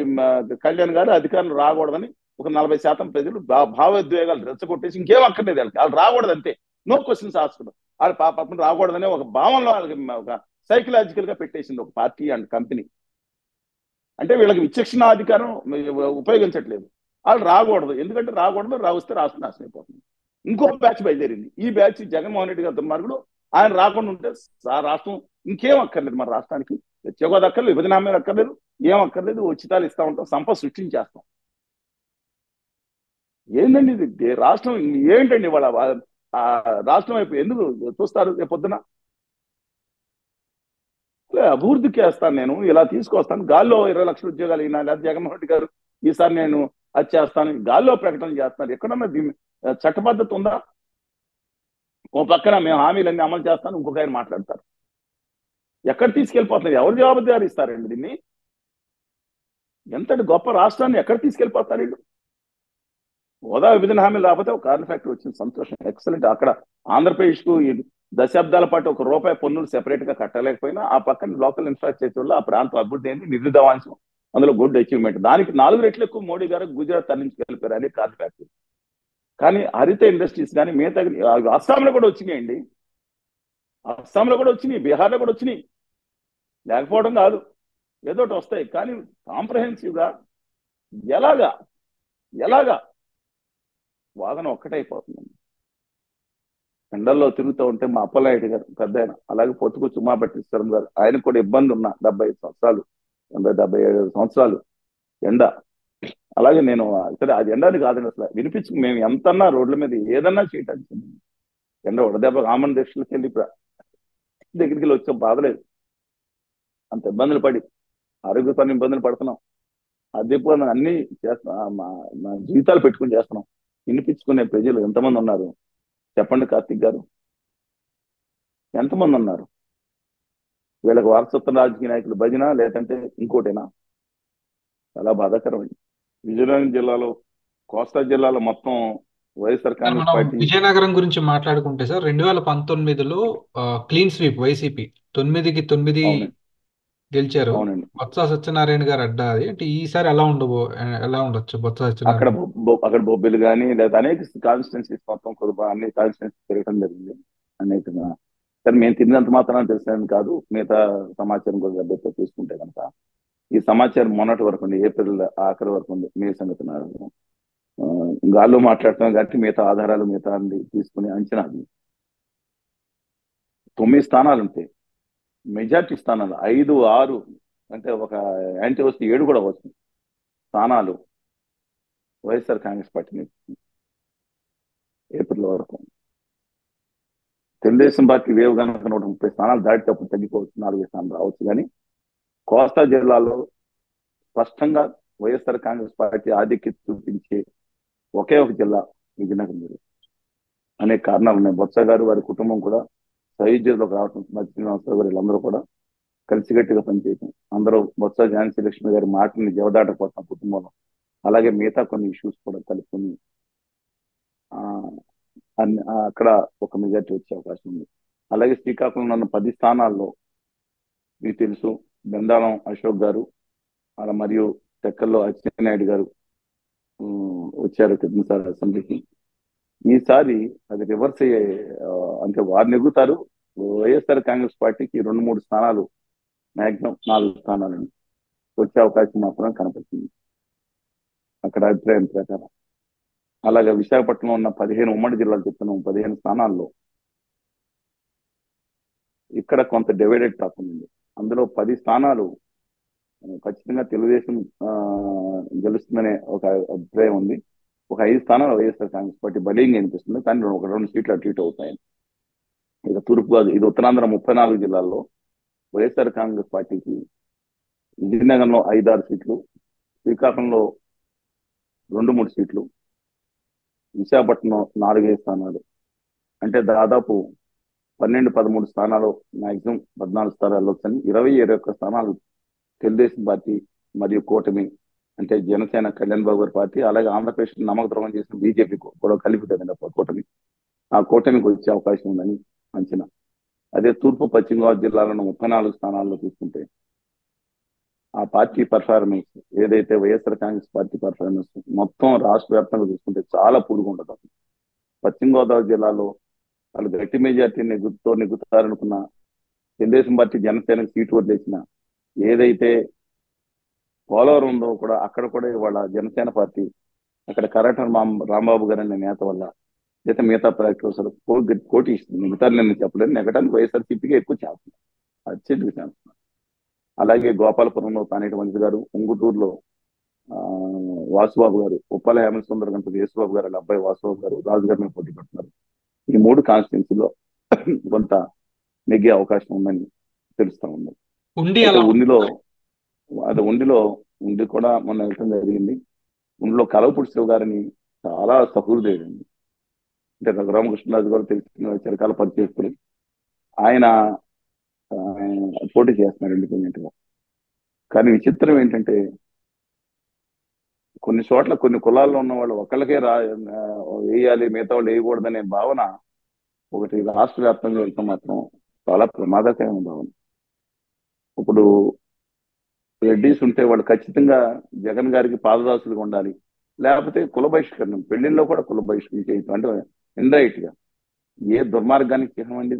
కళ్యాణ్ గారు అధికారులు రాకూడదని ఒక 40% ప్రజలు భావోద్వేగాలు రెచ్చగొట్టేసి ఇంకేం అక్కర్లేదు వాళ్ళకి, వాళ్ళు రాకూడదు అంతే, నో క్వశ్చన్స్ ఆస్క్డ్. వాళ్ళు పాపం రాకూడదనే ఒక భావనలో వాళ్ళకి ఒక సైకలాజికల్ గా పెట్టేసింది ఒక పార్టీ అండ్ కంపెనీ. అంటే వీళ్ళకి విచక్షణ అధికారం ఉపయోగించట్లేదు. వాళ్ళు రాకూడదు, ఎందుకంటే రాకూడదు, వస్తే రాష్ట్రం నాశనం అయిపోతుంది. ఇంకో బ్యాచ్ బయలుదేరింది. ఈ బ్యాచ్ జగన్మోహన్ రెడ్డి గారి దుర్మార్గుడు, ఆయన రాకుండా ఉంటే రాష్ట్రం ఇంకేం అక్కర్లేదు. మన రాష్ట్రానికి ప్రత్యేకత అక్కర్లేదు, విభజన హామీలు అక్కర్లేదు, ఏం అక్కర్లేదు, ఉచితాలు ఇస్తా ఉంటాం, సంపద సృష్టించేస్తాం. ఏంటండి ఇది? రాష్ట్రం ఏంటండి వాళ్ళ రాష్ట్రం వైపు ఎందుకు చూస్తారు? రేపు పొద్దున అభివృద్ధికి వేస్తాను, నేను ఇలా తీసుకొస్తాను, గాల్లో 20 లక్షల ఉద్యోగాలు అయినా, లేదా జగన్మోహన్ రెడ్డి గారు ఈసారి నేను అది చేస్తాను, గాల్లో ప్రకటన చేస్తున్నారు. ఎక్కడన్నా చట్టబద్ధత ఉందా? ఓ పక్కన మేము హామీలన్నీ అమలు చేస్తాను, ఇంకొక ఆయన మాట్లాడతారు. ఎక్కడ తీసుకెళ్లిపోతున్నారు? ఎవరు జవాబుదారి ఇస్తారండి దీన్ని? ఎంతటి గొప్ప రాష్ట్రాన్ని ఎక్కడ తీసుకెళ్లిపోతారు వీళ్ళు? హోదా విభజన హామీలు రాకపోతే ఒక కార్న్ ఫ్యాక్టరీ వచ్చింది, సంతోషం, ఎక్సలెంట్. అక్కడ ఆంధ్రప్రదేశ్ కు 10 దశాబ్దాల పాటు ₹1 పన్నులు సెపరేట్ గా కట్టలేకపోయినా ఆ పక్కన లోకల్ ఇన్ఫ్రాస్ట్రక్చర్ లో ఆ ప్రాంతం అభివృద్ధి అయింది, నిరుద్యోగాంశం అందులో గుడ్ అచీవ్మెంట్. దానికి 4 రెట్లు ఎక్కువ మోడీ గారు గుజరాత్ తరలించుకెళ్ళిపోయారు, అది కార్న్ ఫ్యాక్టరీ. కానీ హరిత ఇండస్ట్రీస్ కానీ మిగతా అస్సాంలో కూడా వచ్చినాయండి, అస్సాంలో కూడా వచ్చినాయి, బీహార్లో కూడా వచ్చినాయి, లేకపోవడం కాదు, ఏదో ఒకటి వస్తాయి. కానీ కాంప్రహెన్సివ్ గా ఎలాగా ఎలాగా వాదన ఒక్కటైపోతుంది. ఎండల్లో తిరుగుతూ ఉంటే మా అప్పలనాయుడు గారు పెద్ద ఆయన, అలాగే పొత్తుకు చుమ్మా పట్టిస్తారు గారు, ఆయనకు కూడా ఇబ్బంది ఉన్నా, 75 సంవత్సరాలు, 77 సంవత్సరాలు ఎండ. అలాగే నేను సరే, అది ఎండని కాదండి, అసలు వినిపించు, మేము ఎంతన్నా రోడ్ల మీద ఏదన్నా చేయటానికి ఎండ వడదెబ్బ ఆమన్ దీక్షలకి వెళ్ళి దగ్గరికి వెళ్ళి వచ్చాం, బాధలేదు. అంత ఇబ్బందులు పడి ఆరోగ్యపరమైన ఇబ్బందులు పడుతున్నాం, అదే అన్ని చేస్తా మా జీవితాలు పెట్టుకుని చేస్తున్నాం. వినిపించుకునే ప్రజలు ఎంతమంది ఉన్నారు చెప్పండి కార్తిక్ గారు, ఎంతమంది ఉన్నారు? వీళ్ళకి వారసత్వ రాజకీయ నాయకులు భజన లేదంటే ఇంకోటేనా? చాలా బాధాకరమండి. విజయనగరం జిల్లాలో, కోస్తా జిల్లాలో మొత్తం వైఎస్ఆర్ సార్ కాంగ్రెస్ మనం పార్టీ. విజయనగరం గురించి మాట్లాడుకుంటే సార్ 2019లో క్లీన్ స్వీప్ వైసీపీ 9కి 9 అవునండి. గెలిచారు. అవునండి. బొత్స సత్యనారాయణ గారు అడ్డా అది అంటే ఈసారి ఎలా ఉండొచ్చు బొత్స అక్కడ సత్యనారాయణ? అక్కడ బొబ్బిలు కానీ లేదా అనేక కాన్స్టిట్యున్సీస్ మొత్తం కుదురు అన్ని కాన్స్టిట్యున్సీ తిరగడం జరిగింది అనేకంగా. కానీ మేము తిరిగినంత మాత్రం తెలిసినది కాదు, మిగతా సమాచారం కూడా దగ్గరతో తీసుకుంటే కనుక ఈ సమాచారం మొన్నటి వరకు ఉంది, ఏప్రిల్ ఆఖరి వరకు ఉంది. మీ సంగతి నాకు గాల్లో మాట్లాడుతున్నాం కాబట్టి మిగతా ఆధారాలు మిగతా అన్ని తీసుకుని అంచనా అది. 9 స్థానాలు ఉంటాయి, మెజార్టీ స్థానాలు 5, 6 అంటే ఒక యాంటీ వస్తే 7 కూడా వస్తుంది స్థానాలు వైఎస్ఆర్ కాంగ్రెస్ పార్టీని ఏప్రిల్ వరకు. తెలుగుదేశం పార్టీ వేవ్ కనుక 130 స్థానాలు దాటేటప్పుడు తగ్గిపోవచ్చు, 4 స్థానాలు రావచ్చు. కానీ కోస్తా జిల్లాలో స్పష్టంగా వైఎస్ఆర్ కాంగ్రెస్ పార్టీ ఆధిక్యత చూపించే ఒకే ఒక జిల్లా విజయనగరం జిల్లా. అనేక కారణాలు ఉన్నాయి. బొత్స గారు వారి కుటుంబం కూడా సైద్యులకు రావడం, శ్రీనివాసరావు గారు వీళ్ళందరూ కూడా కలిసికట్టుగా పనిచేయటం, అందరూ బొత్స ఝాన్సీ లక్ష్మి గారి మాటని జవదాటపోతాం కుటుంబంలో. అలాగే మిగతా కొన్ని ఇష్యూస్ కూడా కలుపుకొని ఆ, అక్కడ ఒక మెజార్టీ వచ్చే అవకాశం ఉంది. అలాగే శ్రీకాకుళంలో ఉన్న 10 స్థానాల్లో మీకు తెలుసు బెందాళం అశోక్ గారు అలా మరియు టెక్కల్లో అచ్చెన్నాయుడు గారు వచ్చారు క్రితంసారి అసెంబ్లీకి. ఈసారి అది రివర్స్ అయ్యే అంటే వారు నెగ్గుతారు. వైఎస్ఆర్ కాంగ్రెస్ పార్టీకి 2-3 స్థానాలు, మాక్సిమం 4 స్థానాలు వచ్చే అవకాశం మాత్రం కనపడుతుంది అక్కడ అభిప్రాయం ప్రకారం. అలాగే విశాఖపట్నంలో ఉన్న 15 ఉమ్మడి జిల్లాలు చెప్తున్నాం, 15 స్థానాల్లో ఇక్కడ కొంత డివైడెడ్ టాక్ ఉంది. అందులో 10 స్థానాలు ఖచ్చితంగా తెలుగుదేశం గెలుస్తుందనే ఒక అభిప్రాయం ఉంది. ఒక 5 స్థానాలు వైఎస్ఆర్ కాంగ్రెస్ పార్టీ బలీయంగా అనిపిస్తుంది, కానీ ఒక 2 సీట్లు అటు ఇటు అవుతాయి. ఇక తూర్పు కాదు, ఇది ఉత్తరాంధ్ర 34 జిల్లాల్లో వైఎస్ఆర్ కాంగ్రెస్ పార్టీకి విజయనగరంలో 5-6 సీట్లు, శ్రీకాకుళంలో 2-3 సీట్లు, విశాఖపట్నం 4-5 స్థానాలు, అంటే దాదాపు 12-13 స్థానాలు, మాక్సిమం 14 స్థానాలు వచ్చని 20-21 స్థానాలు తెలుగుదేశం పార్టీ మరియు కూటమి అంటే జనసేన కళ్యాణ్ బాబు గారి పార్టీ, అలాగే ఆంధ్రప్రదేశ్ నమ్మక ద్రోహం చేసిన బీజేపీ కూడా కలిపి కదండి కూటమి, ఆ కూటమికి వచ్చే అవకాశం ఉందని అంచనా. అదే తూర్పు పశ్చిమ గోదావరి జిల్లాలను 34 స్థానాల్లో తీసుకుంటే ఆ పార్టీ పర్ఫార్మెన్స్ ఏదైతే వైఎస్ఆర్ కాంగ్రెస్ పార్టీ పర్ఫార్మెన్స్ మొత్తం రాష్ట్ర వ్యాప్తంగా చూసుకుంటే చాలా పూర్గా ఉండదు. పశ్చిమ గోదావరి జిల్లాలో వాళ్ళు గట్టి మెజార్టీ నెగ్గుతారనుకున్న తెలుగుదేశం పార్టీ జనసేనకు సీటు వదిలేసిన, ఏదైతే పోలవరం ఉందో కూడా అక్కడ కూడా ఇవాళ జనసేన పార్టీ అక్కడ కరాటన్ రాంబాబు గారు అనే నేత వల్ల అయితే మిగతా ప్రాక్టీస్ పోటీ ఇస్తుంది. మిగతా నేను చెప్పలేను, నెగటానికి వైఎస్ఆర్సీపీకి ఎక్కువ ఛాన్స్, అత్యధిక ఛాన్స్. అలాగే గోపాలపురంలో తానేటి మంత్రి గారు, ఉంగుటూరులో వాసుబాబు గారు, ఉప్పాల హేమంత్ సుందర్ గణపతి యేసుబాబు గారు వాళ్ళ అబ్బాయి వాసుబాబు గారు రాజుగారి మీద పోటీ పడుతున్నారు. ఈ 3 కాన్స్టిట్యున్సీలో కొంత నెగ్గే అవకాశం ఉందని తెలుస్తా ఉంది. ఉండి అయితే అలా ఉండి కూడా మొన్న వెళ్ళడం జరిగింది. ఉండిలో కలవపూడి శివ గారిని చాలా సహృదయుడండి, అంటే రఘురామకృష్ణరాజు గారు తెలిసిన చిరకాల పరిచయస్తులు. ఆయన పోటీ చేస్తున్నారు ఇండిపెండెంట్ గా. కానీ విచిత్రం ఏంటంటే కొన్ని చోట్ల కొన్ని కులాల్లో ఉన్న వాళ్ళు ఒకళ్ళకే వేయాలి, మిగతా వాళ్ళు వేయకూడదనే భావన ఒకటి రాష్ట్ర వ్యాప్తంగా వెళ్తాం మాత్రం చాలా ప్రమాదకరమైన భావన. ఇప్పుడు రెడ్డిస్ ఉంటే వాళ్ళు ఖచ్చితంగా జగన్ గారికి పాదదాసులుగా ఉండాలి, లేకపోతే కుల బహిష్కరణం, పెళ్లిళ్ళలో కూడా కుల బహిష్కరణ చేయటం అంటే ఇండైరెక్ట్ గా ఏ దుర్మార్గానికి చిహ్నం అండి.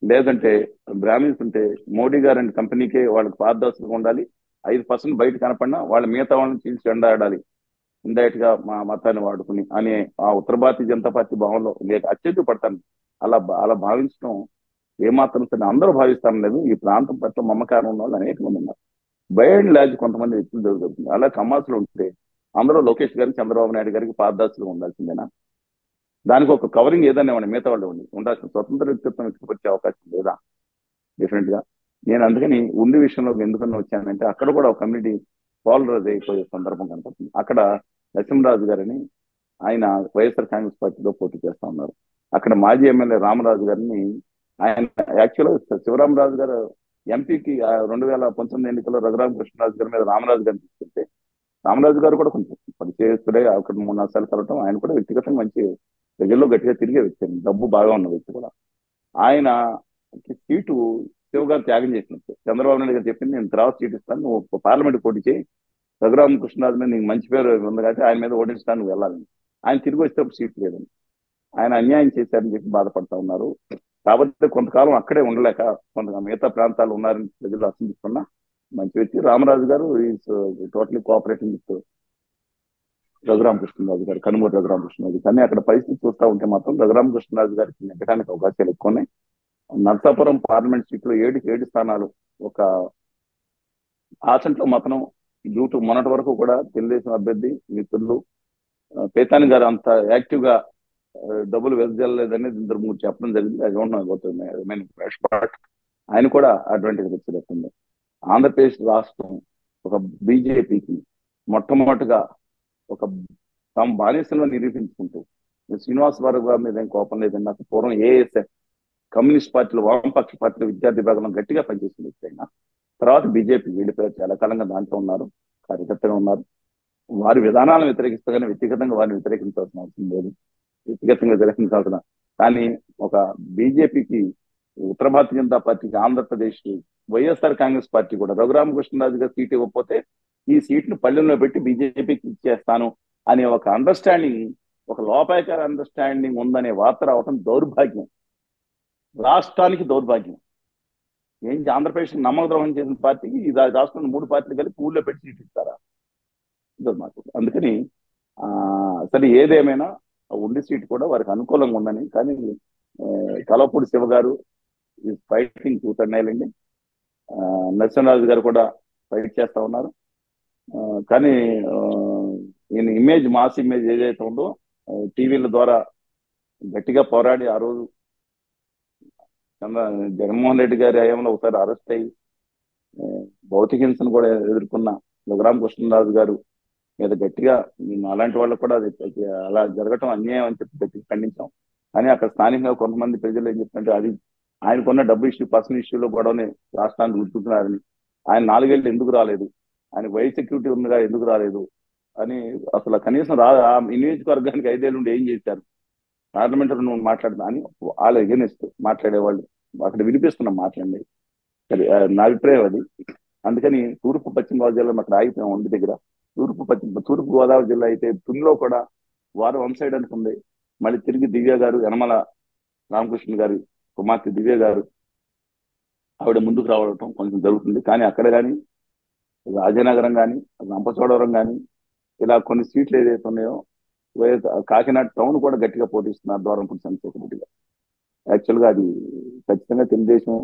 లేదంటే బ్రాహ్మిన్స్ ఉంటే మోడీ గారు అండ్ కంపెనీకే వాళ్ళకి పారదర్శకంగా ఉండాలి, 5% బయట కనపడినా వాళ్ళ మిగతా వాళ్ళని చీల్చి ఎండాడాలి ఇండైరెక్ట్ గా మా మతాన్ని వాడుకుని అనే ఆ ఉత్తర భారతీయ జనతా పార్టీ భావనలో లేక అత్యంత పడతాను. అలా భావించడం ఏమాత్రం సరే అందరూ భావిస్తాను లేదు. ఈ ప్రాంతం పట్ల మమకారం ఉన్న వాళ్ళు అనేక మంది ఉన్నారు. బై అండ్ లార్జ్ కొంతమంది వ్యక్తులు జరుగుతుంది. అలా కమ్మాసులు ఉంటే అందరూ లోకేష్ గారికి చంద్రబాబు నాయుడు గారికి పారదర్శకంగా ఉండాల్సిందేనా? దానికి ఒక కవరింగ్ ఏదైనా ఇవ్వండి, మిగతా వాళ్ళు ఉండాల్సిన స్వతంత్ర వ్యక్తిత్వం వ్యక్తపరిచే అవకాశం లేదా డిఫరెంట్ గా? నేను అందుకని ఉండి విషయంలో ఎందుకన్నా వచ్చానంటే అక్కడ కూడా ఒక కమ్యూనిటీ పోలరైజ్ అయిపోయే సందర్భం కనపడుతుంది. అక్కడ నరసింహరాజు గారని ఆయన వైఎస్ఆర్ కాంగ్రెస్ పార్టీలో పోటీ చేస్తా ఉన్నారు. అక్కడ మాజీ ఎమ్మెల్యే రామరాజు గారిని ఆయన యాక్చువల్గా శివరామరాజు గారు ఎంపీకి 2019 ఎన్నికల్లో రఘురామకృష్ణరాజు గారి మీద రామరాజు గారిని తీసుకుంటే రామరాజు గారు కూడా కొంచెం పరిచయస్తుడే, అక్కడ 3-4 సార్లు కలవటం, ఆయన కూడా వ్యక్తిగతంగా మంచి ప్రజల్లో గట్టిగా తిరిగే వ్యక్తి, డబ్బు బాగా ఉన్న వ్యక్తి కూడా. ఆయన సీటు శివ గారు త్యాగం చేసినట్టు చంద్రబాబు నాయుడు గారు చెప్పింది, నేను తర్వాత సీట్ ఇస్తాను, నువ్వు పార్లమెంట్ పోటీ చేయి, రఘురామకృష్ణరాజు మీద నీకు మంచి పేరు ఉంది కాబట్టి ఆయన మీద ఓడించడానికి నువ్వు వెళ్ళాలని. ఆయన తిరిగి వచ్చేటప్పుడు సీట్ లేదని, ఆయన అన్యాయం చేశారని చెప్పి బాధపడతా ఉన్నారు. కాబట్టి కొంతకాలం అక్కడే ఉండలేక కొంత మిగతా ప్రాంతాలు ఉన్నారని ప్రజలు అసందిస్తున్నా మంచి వ్యక్తి Ramaraju garu is totally cooperating with Raghuramakrishnaraju garu, Kanumuri Raghuramakrishnaraju. కానీ అక్కడ పరిస్థితి చూస్తూ ఉంటే మాత్రం రఘురామకృష్ణరాజు గారికి నెగ్గడానికి అవకాశాలు ఎక్కువనే. నర్సాపురం పార్లమెంట్ సీట్లో 7 స్థానాలు ఒక ఆచంట్లో మాత్రం డ్యూ టు మొన్నటి వరకు కూడా తెలుగుదేశం అభ్యర్థి మిత్రులు పేతాని గారు అంత యాక్టివ్ గా డబ్బులు వెదజల్లలేదని 2-3 చెప్పడం జరిగింది. I don't know about but ఆయన కూడా అడ్వాంటేజ్ వచ్చేటట్టుంది. ఆంధ్రప్రదేశ్ రాష్ట్రం ఒక బీజేపీకి మొట్టమొదటిగా ఒక తమ బానిసలను నిరూపించుకుంటూ, శ్రీనివాస్ వర్మ గారి మీద ఏం కోపం లేదండి, నాకు పూర్వం ఏఎస్ఎఫ్ కమ్యూనిస్ట్ పార్టీలు వామపక్ష పార్టీలు విద్యార్థి విభాగంలో గట్టిగా పనిచేసిన వ్యక్తి అయినా తర్వాత బీజేపీ వెళ్ళిపోయారు, చాలా కాలంగా దాంట్లో ఉన్నారు, కార్యకర్తగా ఉన్నారు. వారి విధానాలను వ్యతిరేకిస్తూనే వ్యక్తిగతంగా వారిని వ్యతిరేకించాల్సిన అవసరం లేదు, వ్యక్తిగతంగా వ్యతిరేకించాల్సిన. కానీ ఒక బీజేపీకి, ఉత్తర భారతీయ జనతా పార్టీకి ఆంధ్రప్రదేశ్ వైఎస్ఆర్ కాంగ్రెస్ పార్టీ కూడా రఘురామకృష్ణరాజు గారు సీట్ ఇవ్వకపోతే ఈ సీట్ను పల్లెల్లో పెట్టి బీజేపీకి ఇచ్చేస్తాను అనే ఒక అండర్స్టాండింగ్, ఒక లోపాయకార అండర్స్టాండింగ్ ఉందనే వార్త రావటం దౌర్భాగ్యం, రాష్ట్రానికి దౌర్భాగ్యం. ఏంటి ఆంధ్రప్రదేశ్ నమ్మక ద్రోహం చేసిన పార్టీకి ఈ రాష్ట్రంలో 3 పార్టీలు కలిపి ఊళ్ళో పెట్టి సీట్ ఇస్తారా? దుర్మార్గం. అందుకని సరే ఏదేమైనా ఉండి సీట్ కూడా వారికి అనుకూలంగా ఉందని. కానీ Kalavapudi Siva garu is fighting tooth and nail అండి. నరసింహరాజు గారు కూడా ఫైట్ చేస్తా ఉన్నారు. కానీ ఈయన ఇమేజ్, మాస్ ఇమేజ్ ఏదైతే ఉందో టీవీల ద్వారా గట్టిగా పోరాడి ఆ రోజు జగన్మోహన్ రెడ్డి గారి హయాంలో ఒకసారి అరెస్ట్ అయ్యి భౌతిక హింసను కూడా ఎదుర్కొన్న రఘురామకృష్ణరాజు గారు మీద గట్టిగా అలాంటి వాళ్ళకు కూడా అది అలా జరగటం అన్యాయం అని చెప్పి గట్టిగా ఖండించాం. కానీ అక్కడ స్థానికంగా కొంతమంది ప్రజలు ఏం చెప్తుంటే అది ఆయనకున్న డబ్బు ఇష్యూ, పర్సనల్ ఇష్యూలో గొడవని రాష్ట్రానికి గుర్తుంటున్నారని, ఆయన 4 ఏళ్ళు ఎందుకు రాలేదు, ఆయన వైస్ సెక్యూరిటీ ఉందిగా ఎందుకు రాలేదు అని, అసలు కనీసం ఈ నియోజకవర్గానికి 5 ఏళ్ళు ఉండి ఏం చేశారు, పార్లమెంట్ నువ్వు మాట్లాడుతున్నా అని వాళ్ళు ఎగనిస్తూ మాట్లాడేవాళ్ళు అక్కడ వినిపిస్తున్నాం, మాట్లాడండి. సరే, నా అభిప్రాయం అది. అందుకని తూర్పు పశ్చిమ గోదావరి జిల్లా అక్కడ ఆగిపోయాం ఒంటి దగ్గర. తూర్పు గోదావరి జిల్లా అయితే తునిలో కూడా వారు వన్ సైడ్ అనుకుంది. మళ్ళీ తిరిగి దివ్య గారు, యనమల రామకృష్ణ గారి కుమార్తె దివ్య గారు ఆవిడ ముందుకు రావడం కొంచెం జరుగుతుంది. కానీ అక్కడ కానీ రాజనగరం కానీ రంపచోడవరం కానీ ఇలా కొన్ని సీట్లు ఏదైతే ఉన్నాయో కాకినాడ టౌన్ కూడా గట్టిగా పోటీస్తున్నారు ద్వారంపూడి చంద్రశేఖర్ రెడ్డి గారు. యాక్చువల్గా అది ఖచ్చితంగా తెలుగుదేశం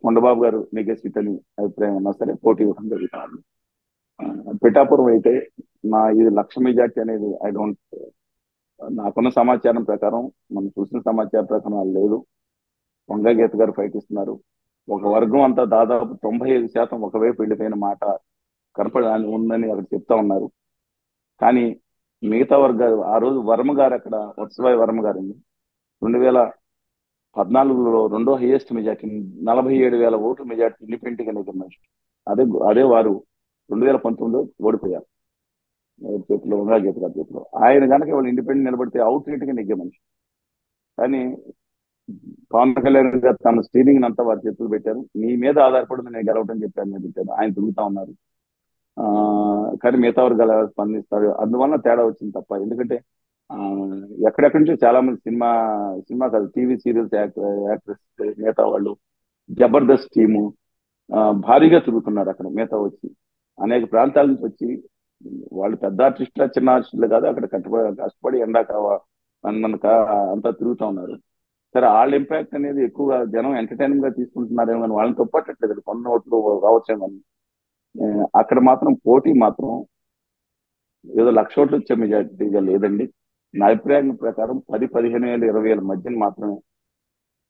కొండబాబు గారు నెగ్గే సీట్ అని అభిప్రాయం ఉన్నా సరే పోటీ ఇవ్వడం జరుగుతుంది. పిఠాపురం అయితే ఇది 1,00,000 మెజార్టీ అనేది నాకున్న సమాచారం ప్రకారం, మనం చూసిన సమాచారం ప్రకారం అది లేదు. వంగగీత గారు ఫైట్ ఇస్తున్నారు. ఒక వర్గం అంతా దాదాపు 95% ఒకవైపు వెళ్ళిపోయిన మాట కనపడాలని ఉందని అక్కడ చెప్తా ఉన్నారు. కానీ మిగతా వర్గాలు ఆ రోజు వర్మ గారు అక్కడ వత్సవాయి వర్మ గారు 2014లో రెండో హైయెస్ట్ మెజార్టీ 47,000 ఓట్ల మెజార్టీ ఇండిపెండెంట్ గా నెగ్గిన మనిషి. అదే వారు 2019లో ఓడిపోయారు చేతిలో, వంగగీత గారి చేతిలో. ఆయన కనుక వాళ్ళు ఇండిపెండెంట్ నిలబడితే అవుట్ రేట్ గా నెగ్గే మనిషి. కానీ పవన్ కళ్యాణ్ గారు తన స్టీరింగ్ అంతా వారి చేతులు పెట్టారు. నీ మీద ఆధారపడి నేను గెలవటం చెప్పాను నేను పెట్టాను, ఆయన తిరుగుతా ఉన్నారు. కానీ మిగతా వర్గాలు స్పందిస్తారు, అందువల్ల తేడా వచ్చింది తప్ప. ఎందుకంటే ఎక్కడెక్కడి నుంచో చాలా మంది సినిమా కాదు టీవీ సీరియల్స్ యాక్ట్రెస్ మిగతా వాళ్ళు, జబర్దస్త్ టీము భారీగా తిరుగుతున్నారు అక్కడ. మిగతా వచ్చి అనేక ప్రాంతాల నుంచి వచ్చి వాళ్ళు పెద్ద ఆర్టిస్టుల చిన్న ఆర్టిస్టులు కాదు, అక్కడ కష్టపడి ఎండాక అంతా తిరుగుతూ ఉన్నారు. సరే, వాళ్ళ ఇంపాక్ట్ అనేది ఎక్కువగా జనం ఎంటర్టైన్మెంట్ గా తీసుకుంటున్నారేమో కానీ వాళ్ళని తప్పట్టట్లేదు, కొన్ని ఓట్లు రావచ్చేమో. అక్కడ మాత్రం పోటీ మాత్రం ఏదో 1,00,000 ఓట్లు వచ్చే మెజార్టీగా లేదండి. నా అభిప్రాయం ప్రకారం 10-15 వేలు 20 వేల మధ్యన మాత్రమే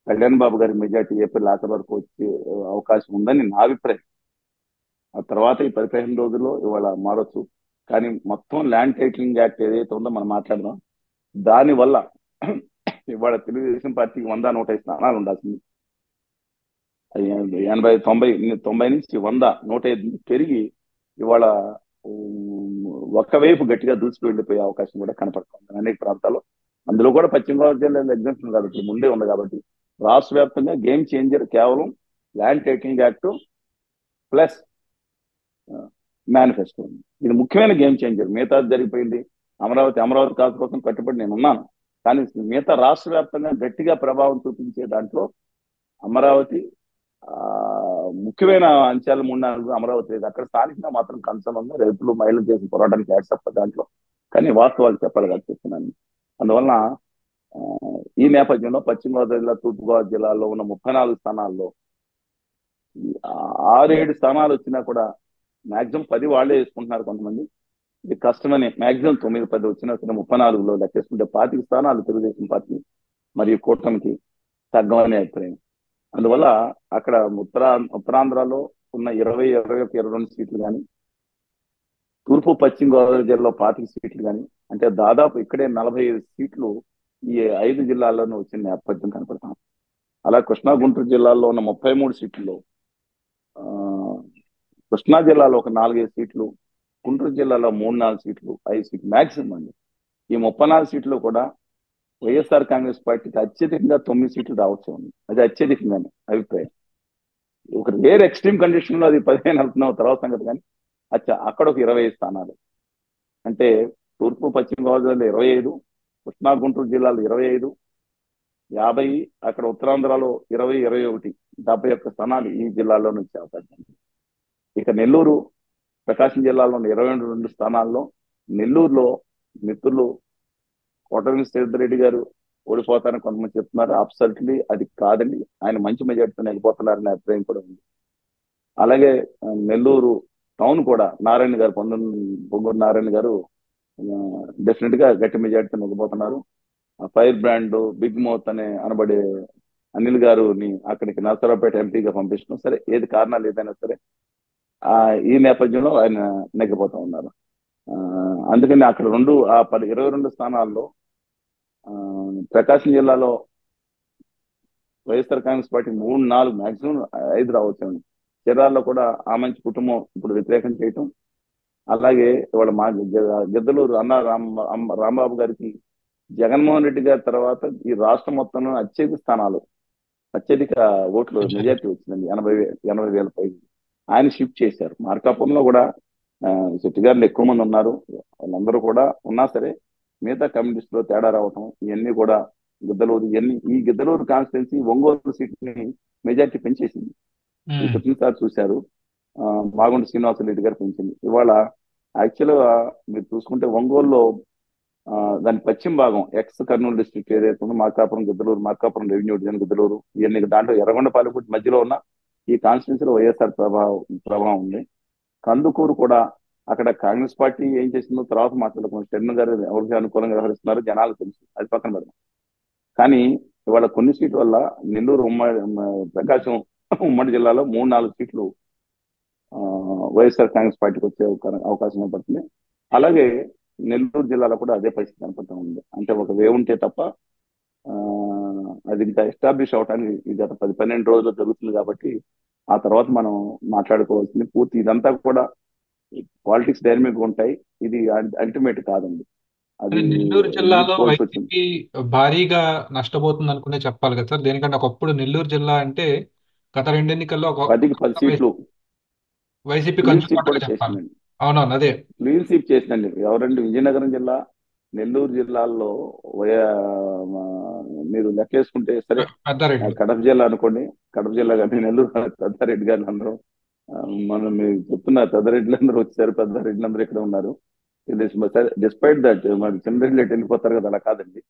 కళ్యాణ్ బాబు గారి మెజార్టీ ఏప్రిల్ ఆఖరి వరకు వచ్చే అవకాశం ఉందని నా అభిప్రాయం. ఆ తర్వాత ఈ 15 రోజుల్లో ఇవాళ మారొచ్చు. కానీ మొత్తం ల్యాండ్ టైటిలింగ్ యాక్ట్ ఏదైతే ఉందో మనం మాట్లాడదాం, దాని వల్ల ఇవాళ తెలుగుదేశం పార్టీకి 100-105 స్థానాలు ఉండాల్సింది. 80-90 నుంచి 100-105 పెరిగి ఇవాళ ఒక్కవైపు గట్టిగా దూసుకు వెళ్ళిపోయే అవకాశం కూడా కనపడుతుంది అనేక ప్రాంతాల్లో. అందులో కూడా పశ్చిమ గోదావరి జిల్లాలో ఎగ్జామ్షన్ కాబట్టి ముందే ఉంది కాబట్టి రాష్ట్ర వ్యాప్తంగా గేమ్ చేంజర్ కేవలం land titling act plus manifesto. ఇది ముఖ్యమైన గేమ్ చేంజర్. మిగతా జరిగిపోయింది. అమరావతి కాదు కోసం కట్టుబడి నేను ఉన్నాను. కానీ మిగతా రాష్ట్ర వ్యాప్తంగా గట్టిగా ప్రభావం చూపించే దాంట్లో అమరావతి ముఖ్యమైన అంశాలు 3-4 అమరావతి లేదు. అక్కడ స్థానికంగా మాత్రం కన్సర్న్ ఉంది. రైతులు మహిళలు చేసిన పోరాటానికి యాక్సెప్ట్ దాంట్లో. కానీ వాస్తవాలు చెప్పాలి కదా చెప్తున్నాను. అందువలన ఈ నేపథ్యంలో పశ్చిమ గోదావరి జిల్లా, తూర్పు గోదావరి జిల్లాలో ఉన్న 34 స్థానాల్లో 6-7 స్థానాలు వచ్చినా కూడా మాక్సిమం 10 వాళ్ళే వేసుకుంటున్నారు కొంతమంది. ఇది కష్టమని మాక్సిమం 9-10 వచ్చినా సరే 34లో లెక్కేసుకుంటే 25 స్థానాలు తెలుగుదేశం పార్టీ మరియు కూటమికి తగ్గమనే అభిప్రాయం. అందువల్ల అక్కడ ఉత్తరాంధ్రలో ఉన్న 20-21-22 సీట్లు కానీ, తూర్పు పశ్చిమ గోదావరి జిల్లాలో 25 సీట్లు కానీ, అంటే దాదాపు ఇక్కడే 45 సీట్లు ఈ 5 జిల్లాల్లోనూ వచ్చిన నేపథ్యం కనపడతాం. అలా కృష్ణా గుంటూరు జిల్లాల్లో ఉన్న 33 సీట్లలో కృష్ణా జిల్లాలో ఒక 4-5 సీట్లు, గుంటూరు జిల్లాలో 3-4 సీట్లు, 5 సీట్లు మాక్సిమం అండి. ఈ 34 సీట్లు కూడా వైఎస్ఆర్ కాంగ్రెస్ పార్టీకి అత్యధికంగా 9 సీట్లు రావచ్చు ఉంది. అది అత్యధికంగానే అభిప్రాయం. ఒక రేర్ ఎక్స్ట్రీమ్ కండిషన్ లో అది 15 వెళ్తున్నాం తర్వాత సంగతి. కానీ అక్కడ ఒక 25 స్థానాలు అంటే తూర్పు పశ్చిమ గోదావరిలో 25, కృష్ణా గుంటూరు జిల్లాలో 25, 50, అక్కడ ఉత్తరాంధ్రలో 20-21, 71 స్థానాలు ఈ జిల్లాలో నుంచి అవకాశం. ఇక నెల్లూరు, ప్రకాశం జిల్లాలో 22 స్థానాల్లో నెల్లూరులో మిత్రులు కోటమినేని శ్రీధర్ రెడ్డి గారు ఓడిపోతారని కొంతమంది చెప్తున్నారు. అబ్సల్యూట్లీ అది కాదండి. ఆయన మంచి మెజార్టీతో వెళ్ళిపోతున్నారనే అభిప్రాయం కూడా ఉంది. అలాగే నెల్లూరు టౌన్ కూడా నారాయణ గారు, పొంగూరు నారాయణ గారు డెఫినెట్ గా గట్టి మెజార్టీతో వెళ్ళిపోతున్నారు. ఫైర్ బ్రాండ్ బిగ్ మౌత్ అనే అనబడే అనిల్ గారుని అక్కడికి నరసరావుపేట ఎంపీగా పంపిస్తున్నాం. సరే ఏది కారణాలు ఏదైనా సరే ఈ నేపథ్యంలో ఆయన నెగ్గిపోతా ఉన్నారు. అందుకని అక్కడ 22 స్థానాల్లో ప్రకాశం జిల్లాలో వైఎస్ఆర్ కాంగ్రెస్ పార్టీ 3-4 మాక్సిమం 5 రావచ్చు. చీరాల్లో కూడా ఆ మంచి కుటుంబం ఇప్పుడు వ్యతిరేకం చేయటం. అలాగే ఇవాళ మా గిద్దలూరు రాంబాబు గారికి జగన్మోహన్ రెడ్డి గారి తర్వాత ఈ రాష్ట్రం మొత్తంలో అత్యధిక ఓట్లు మెజార్టీ వచ్చిందండి. 80,000 పైకి ఆయన షిఫ్ట్ చేశారు. మార్కాపురంలో కూడా శెట్టి గారిని ఎక్కువ మంది ఉన్నారు. వాళ్ళందరూ కూడా ఉన్నా సరే మిగతా కమ్యూనిస్ట్ లో తేడా రావటం ఇవన్నీ కూడా ఈ గిద్దలూరు కాన్స్టిట్యున్సీ ఒంగోలు సీట్ ని మెజార్టీ పెంచేసింది. సార్ చూశారు. మాగుంట శ్రీనివాసరెడ్డి గారు పెంచింది. ఇవాళ యాక్చువల్ గా మీరు చూసుకుంటే ఒంగోలులో దాని పశ్చిమ భాగం ఎక్స్ కర్నూలు డిస్ట్రిక్ట్ ఏదైతే ఉందో మార్కాపురం, గిద్దలూరు, మార్కాపురం రెవెన్యూ డివిజన్ గిద్దలూరు ఇవన్నీ దాంట్లో ఎర్రగొండపాలెం మధ్యలో ఉన్న ఈ కాన్స్టిట్యున్సీలో వైఎస్ఆర్ ప్రభావం ఉంది. కందుకూరు కూడా అక్కడ కాంగ్రెస్ పార్టీ ఏం చేసిందో తర్వాత మాట్లాడుకున్నాం. శర్మ గారు ఎవరికి అనుకూలంగా వ్యవహరిస్తున్నారో జనాలు తెలుసు, అది పక్కన పెడదాం. కానీ ఇవాళ కొన్ని సీట్ల వల్ల నెల్లూరు ప్రకాశం ఉమ్మడి జిల్లాలో 3-4 సీట్లు వైఎస్ఆర్ కాంగ్రెస్ పార్టీకి వచ్చే అవకాశం ఏర్పడుతుంది. అలాగే నెల్లూరు జిల్లాలో కూడా అదే పరిస్థితి కనపడుతూ ఉంది. అంటే ఒక వే ఉంటే తప్ప అది ఇంకా ఎస్టాబ్లిష్ అవడానికి గత 10-12 రోజులు జరుగుతుంది. కాబట్టి ఆ తర్వాత మనం మాట్లాడుకోవాల్సింది పూర్తి ఇదంతా కూడా పాలిటిక్స్ డైనమిక్ ఉంటాయి. ఇది అల్టిమేట్ కాదండి. అది నెల్లూరు జిల్లాలో వైసీపీ భారీగా నష్టపోతుంది అనుకునే చెప్పాలి కదా సార్. దేనికంటే ఒకప్పుడు నెల్లూరు జిల్లా అంటే గత 2 ఎన్నికల్లో 10 సీట్లు వైసీపీ క్లీన్ స్వీప్ కంచుకోటగా కూడా చెప్పాలి. చేసిందండి. అవునవును, అదే క్లీన్ స్వీప్ చేసిందండి. ఎవరండి? విజయనగరం జిల్లా, నెల్లూరు జిల్లాల్లో మీరు లెక్కేసుకుంటే సరే పెద్దారెడ్డి. కడప జిల్లా అనుకోండి, కడప జిల్లా కానీ నెల్లూరు పెద్దారెడ్డి గారు అందరూ మనం మీరు చెప్తున్న పెద్దారెడ్డిలు అందరూ వచ్చారు. పెద్దారెడ్డిలు అందరూ ఇక్కడ ఉన్నారు. డిస్పైట్ దట్ మరి చిన్నరెడ్డి వెళ్ళిపోతారు కదా, అలా కాదండి.